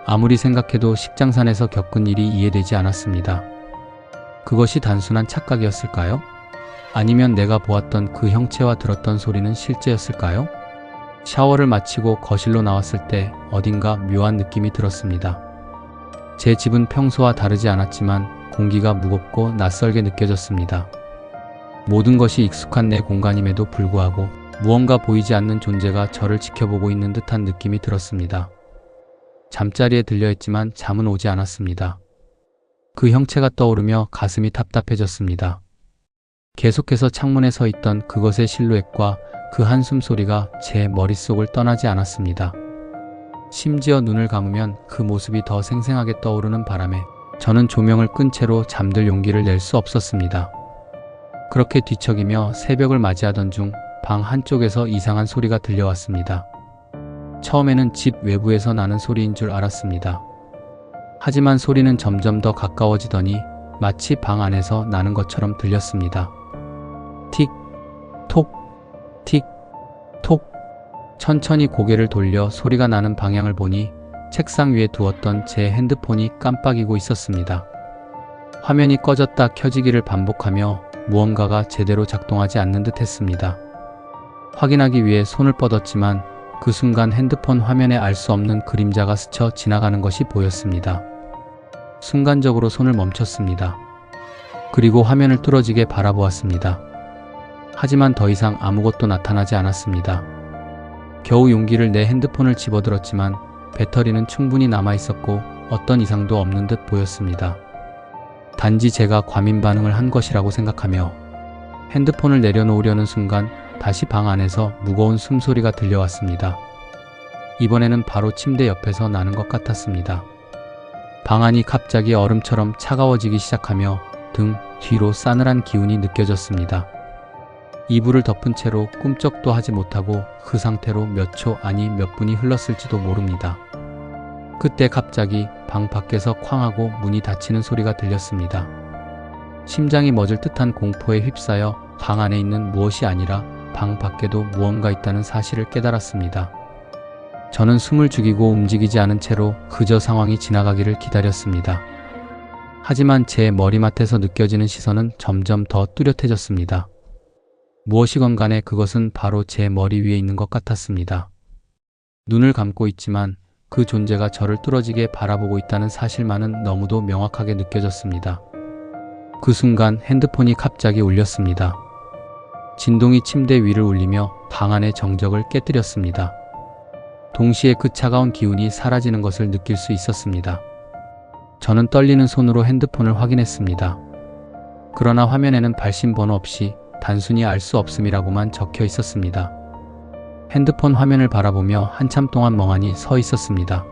아무리 생각해도 식장산에서 겪은 일이 이해되지 않았습니다. 그것이 단순한 착각이었을까요? 아니면 내가 보았던 그 형체와 들었던 소리는 실제였을까요? 샤워를 마치고 거실로 나왔을 때 어딘가 묘한 느낌이 들었습니다. 제 집은 평소와 다르지 않았지만 공기가 무겁고 낯설게 느껴졌습니다. 모든 것이 익숙한 내 공간임에도 불구하고 무언가 보이지 않는 존재가 저를 지켜보고 있는 듯한 느낌이 들었습니다. 잠자리에 들려있지만 잠은 오지 않았습니다. 그 형체가 떠오르며 가슴이 답답해졌습니다. 계속해서 창문에 서 있던 그것의 실루엣과 그 한숨 소리가 제 머릿속을 떠나지 않았습니다. 심지어 눈을 감으면 그 모습이 더 생생하게 떠오르는 바람에 저는 조명을 끈 채로 잠들 용기를 낼 수 없었습니다. 그렇게 뒤척이며 새벽을 맞이하던 중 방 한쪽에서 이상한 소리가 들려왔습니다. 처음에는 집 외부에서 나는 소리인 줄 알았습니다. 하지만 소리는 점점 더 가까워지더니 마치 방 안에서 나는 것처럼 들렸습니다. 틱, 톡, 틱, 톡. 천천히 고개를 돌려 소리가 나는 방향을 보니 책상 위에 두었던 제 핸드폰이 깜빡이고 있었습니다. 화면이 꺼졌다 켜지기를 반복하며 무언가가 제대로 작동하지 않는 듯 했습니다. 확인하기 위해 손을 뻗었지만 그 순간 핸드폰 화면에 알 수 없는 그림자가 스쳐 지나가는 것이 보였습니다. 순간적으로 손을 멈췄습니다. 그리고 화면을 뚫어지게 바라보았습니다. 하지만 더 이상 아무것도 나타나지 않았습니다. 겨우 용기를 내 핸드폰을 집어들었지만 배터리는 충분히 남아 있었고 어떤 이상도 없는 듯 보였습니다. 단지 제가 과민 반응을 한 것이라고 생각하며 핸드폰을 내려놓으려는 순간 다시 방 안에서 무거운 숨소리가 들려왔습니다. 이번에는 바로 침대 옆에서 나는 것 같았습니다. 방 안이 갑자기 얼음처럼 차가워지기 시작하며 등 뒤로 싸늘한 기운이 느껴졌습니다. 이불을 덮은 채로 꿈쩍도 하지 못하고 그 상태로 몇 초 아니 몇 분이 흘렀을지도 모릅니다. 그때 갑자기 방 밖에서 쾅 하고 문이 닫히는 소리가 들렸습니다. 심장이 멎을 듯한 공포에 휩싸여 방 안에 있는 무엇이 아니라 방 밖에도 무언가 있다는 사실을 깨달았습니다. 저는 숨을 죽이고 움직이지 않은 채로 그저 상황이 지나가기를 기다렸습니다. 하지만 제 머리맡에서 느껴지는 시선은 점점 더 뚜렷해졌습니다. 무엇이건 간에 그것은 바로 제 머리 위에 있는 것 같았습니다. 눈을 감고 있지만 그 존재가 저를 뚫어지게 바라보고 있다는 사실만은 너무도 명확하게 느껴졌습니다. 그 순간 핸드폰이 갑자기 울렸습니다. 진동이 침대 위를 울리며 방 안의 정적을 깨뜨렸습니다. 동시에 그 차가운 기운이 사라지는 것을 느낄 수 있었습니다. 저는 떨리는 손으로 핸드폰을 확인했습니다. 그러나 화면에는 발신 번호 없이 단순히 알 수 없음이라고만 적혀 있었습니다. 핸드폰 화면을 바라보며 한참 동안 멍하니 서 있었습니다.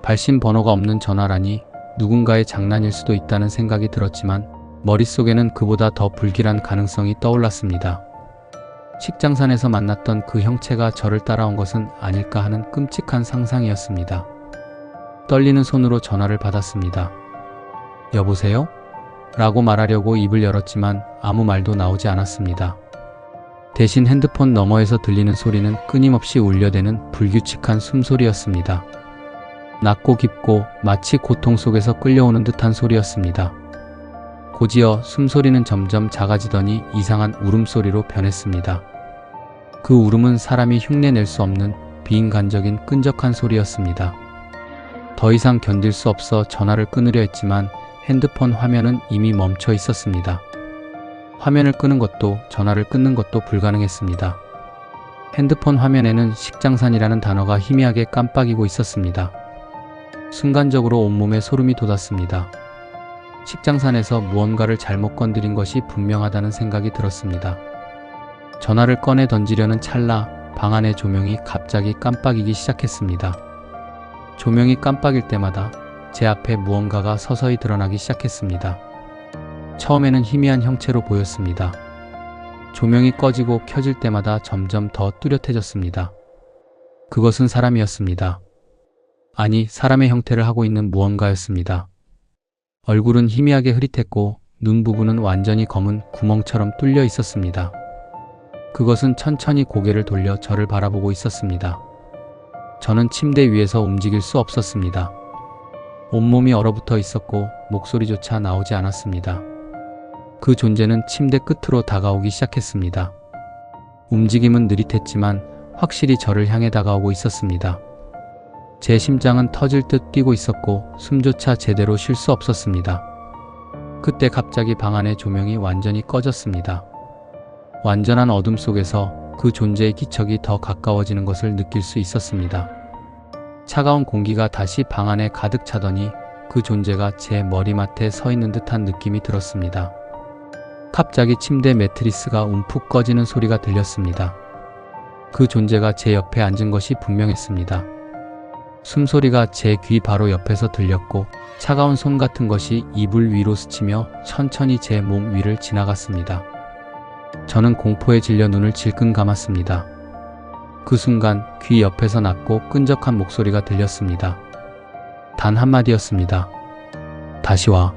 발신 번호가 없는 전화라니 누군가의 장난일 수도 있다는 생각이 들었지만 머릿속에는 그보다 더 불길한 가능성이 떠올랐습니다. 식장산에서 만났던 그 형체가 저를 따라온 것은 아닐까 하는 끔찍한 상상이었습니다. 떨리는 손으로 전화를 받았습니다. 여보세요? 라고 말하려고 입을 열었지만 아무 말도 나오지 않았습니다. 대신 핸드폰 너머에서 들리는 소리는 끊임없이 울려대는 불규칙한 숨소리였습니다. 낮고 깊고 마치 고통 속에서 끌려오는 듯한 소리였습니다. 곧이어 숨소리는 점점 작아지더니 이상한 울음소리로 변했습니다. 그 울음은 사람이 흉내낼 수 없는 비인간적인 끈적한 소리였습니다. 더 이상 견딜 수 없어 전화를 끊으려 했지만 핸드폰 화면은 이미 멈춰 있었습니다. 화면을 끄는 것도 전화를 끊는 것도 불가능했습니다. 핸드폰 화면에는 식장산이라는 단어가 희미하게 깜빡이고 있었습니다. 순간적으로 온몸에 소름이 돋았습니다. 식장산에서 무언가를 잘못 건드린 것이 분명하다는 생각이 들었습니다. 전화를 꺼내 던지려는 찰나 방 안의 조명이 갑자기 깜빡이기 시작했습니다. 조명이 깜빡일 때마다 제 앞에 무언가가 서서히 드러나기 시작했습니다. 처음에는 희미한 형체로 보였습니다. 조명이 꺼지고 켜질 때마다 점점 더 뚜렷해졌습니다. 그것은 사람이었습니다. 아니, 사람의 형태를 하고 있는 무언가였습니다. 얼굴은 희미하게 흐릿했고 눈 부분은 완전히 검은 구멍처럼 뚫려 있었습니다. 그것은 천천히 고개를 돌려 저를 바라보고 있었습니다. 저는 침대 위에서 움직일 수 없었습니다. 온몸이 얼어붙어 있었고 목소리조차 나오지 않았습니다. 그 존재는 침대 끝으로 다가오기 시작했습니다. 움직임은 느릿했지만 확실히 저를 향해 다가오고 있었습니다. 제 심장은 터질 듯 뛰고 있었고 숨조차 제대로 쉴 수 없었습니다. 그때 갑자기 방 안의 조명이 완전히 꺼졌습니다. 완전한 어둠 속에서 그 존재의 기척이 더 가까워지는 것을 느낄 수 있었습니다. 차가운 공기가 다시 방 안에 가득 차더니 그 존재가 제 머리맡에 서 있는 듯한 느낌이 들었습니다. 갑자기 침대 매트리스가 움푹 꺼지는 소리가 들렸습니다. 그 존재가 제 옆에 앉은 것이 분명했습니다. 숨소리가 제 귀 바로 옆에서 들렸고 차가운 손 같은 것이 이불 위로 스치며 천천히 제 몸 위를 지나갔습니다. 저는 공포에 질려 눈을 질끈 감았습니다. 그 순간 귀 옆에서 낮고 끈적한 목소리가 들렸습니다. 단 한마디였습니다. 다시 와.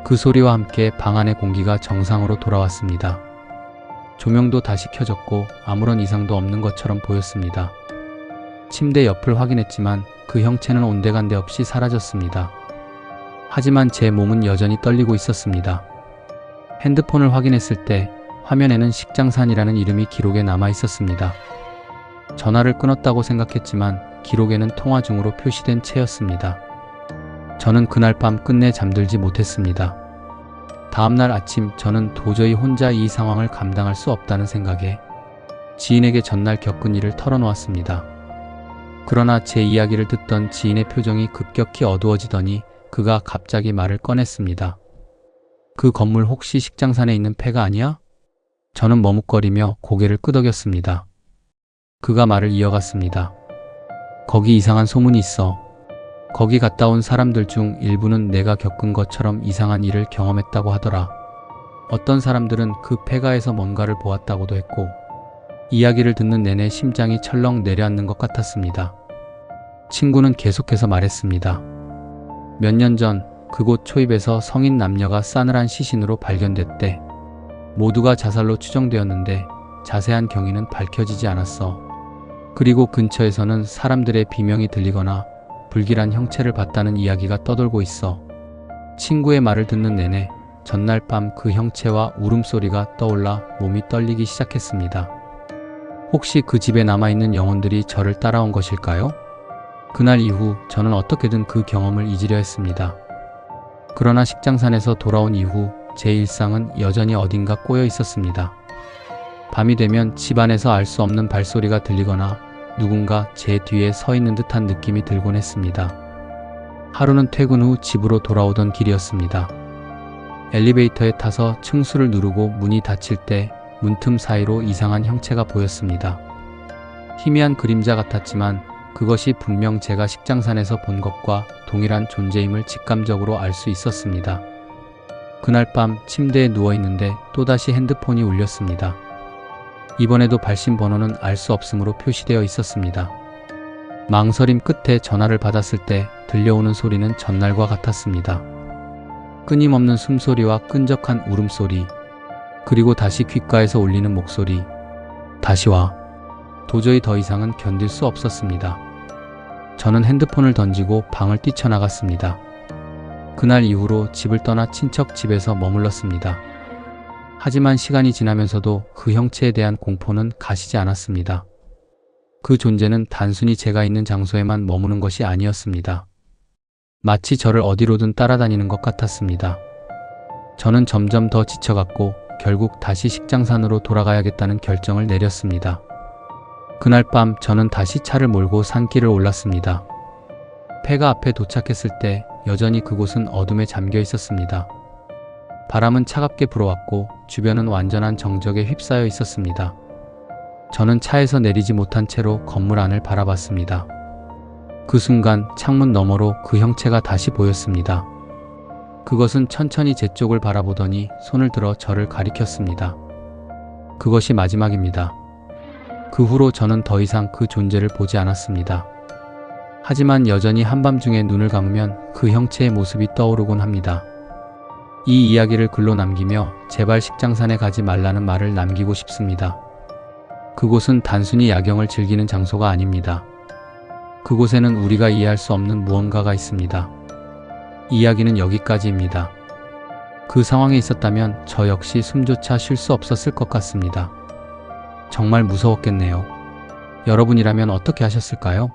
그 소리와 함께 방 안의 공기가 정상으로 돌아왔습니다. 조명도 다시 켜졌고 아무런 이상도 없는 것처럼 보였습니다. 침대 옆을 확인했지만 그 형체는 온데간데 없이 사라졌습니다. 하지만 제 몸은 여전히 떨리고 있었습니다. 핸드폰을 확인했을 때 화면에는 식장산이라는 이름이 기록에 남아 있었습니다. 전화를 끊었다고 생각했지만 기록에는 통화 중으로 표시된 채였습니다. 저는 그날 밤 끝내 잠들지 못했습니다. 다음날 아침 저는 도저히 혼자 이 상황을 감당할 수 없다는 생각에 지인에게 전날 겪은 일을 털어놓았습니다. 그러나 제 이야기를 듣던 지인의 표정이 급격히 어두워지더니 그가 갑자기 말을 꺼냈습니다. 그 건물 혹시 식장산에 있는 폐가 아니야? 저는 머뭇거리며 고개를 끄덕였습니다. 그가 말을 이어갔습니다. 거기 이상한 소문이 있어. 거기 갔다 온 사람들 중 일부는 내가 겪은 것처럼 이상한 일을 경험했다고 하더라. 어떤 사람들은 그 폐가에서 뭔가를 보았다고도 했고 이야기를 듣는 내내 심장이 철렁 내려앉는 것 같았습니다. 친구는 계속해서 말했습니다. 몇 년 전 그곳 초입에서 성인 남녀가 싸늘한 시신으로 발견됐대. 모두가 자살로 추정되었는데 자세한 경위는 밝혀지지 않았어. 그리고 근처에서는 사람들의 비명이 들리거나 불길한 형체를 봤다는 이야기가 떠돌고 있어. 친구의 말을 듣는 내내 전날 밤 그 형체와 울음소리가 떠올라 몸이 떨리기 시작했습니다. 혹시 그 집에 남아있는 영혼들이 저를 따라온 것일까요? 그날 이후 저는 어떻게든 그 경험을 잊으려 했습니다. 그러나 식장산에서 돌아온 이후 제 일상은 여전히 어딘가 꼬여 있었습니다. 밤이 되면 집안에서 알 수 없는 발소리가 들리거나 누군가 제 뒤에 서 있는 듯한 느낌이 들곤 했습니다. 하루는 퇴근 후 집으로 돌아오던 길이었습니다. 엘리베이터에 타서 층수를 누르고 문이 닫힐 때 문틈 사이로 이상한 형체가 보였습니다. 희미한 그림자 같았지만 그것이 분명 제가 식장산에서 본 것과 동일한 존재임을 직감적으로 알 수 있었습니다. 그날 밤 침대에 누워있는데 또다시 핸드폰이 울렸습니다. 이번에도 발신 번호는 알 수 없음으로 표시되어 있었습니다. 망설임 끝에 전화를 받았을 때 들려오는 소리는 전날과 같았습니다. 끊임없는 숨소리와 끈적한 울음소리, 그리고 다시 귓가에서 울리는 목소리. 다시 와. 도저히 더 이상은 견딜 수 없었습니다. 저는 핸드폰을 던지고 방을 뛰쳐나갔습니다. 그날 이후로 집을 떠나 친척 집에서 머물렀습니다. 하지만 시간이 지나면서도 그 형체에 대한 공포는 가시지 않았습니다. 그 존재는 단순히 제가 있는 장소에만 머무는 것이 아니었습니다. 마치 저를 어디로든 따라다니는 것 같았습니다. 저는 점점 더 지쳐갔고 결국 다시 식장산으로 돌아가야겠다는 결정을 내렸습니다. 그날 밤 저는 다시 차를 몰고 산길을 올랐습니다. 폐가 앞에 도착했을 때 여전히 그곳은 어둠에 잠겨 있었습니다. 바람은 차갑게 불어왔고 주변은 완전한 정적에 휩싸여 있었습니다. 저는 차에서 내리지 못한 채로 건물 안을 바라봤습니다. 그 순간 창문 너머로 그 형체가 다시 보였습니다. 그것은 천천히 제 쪽을 바라보더니 손을 들어 저를 가리켰습니다. 그것이 마지막입니다. 그 후로 저는 더 이상 그 존재를 보지 않았습니다. 하지만 여전히 한밤중에 눈을 감으면 그 형체의 모습이 떠오르곤 합니다. 이 이야기를 글로 남기며 제발 식장산에 가지 말라는 말을 남기고 싶습니다. 그곳은 단순히 야경을 즐기는 장소가 아닙니다. 그곳에는 우리가 이해할 수 없는 무언가가 있습니다. 이야기는 여기까지입니다. 그 상황에 있었다면 저 역시 숨조차 쉴 수 없었을 것 같습니다. 정말 무서웠겠네요. 여러분이라면 어떻게 하셨을까요?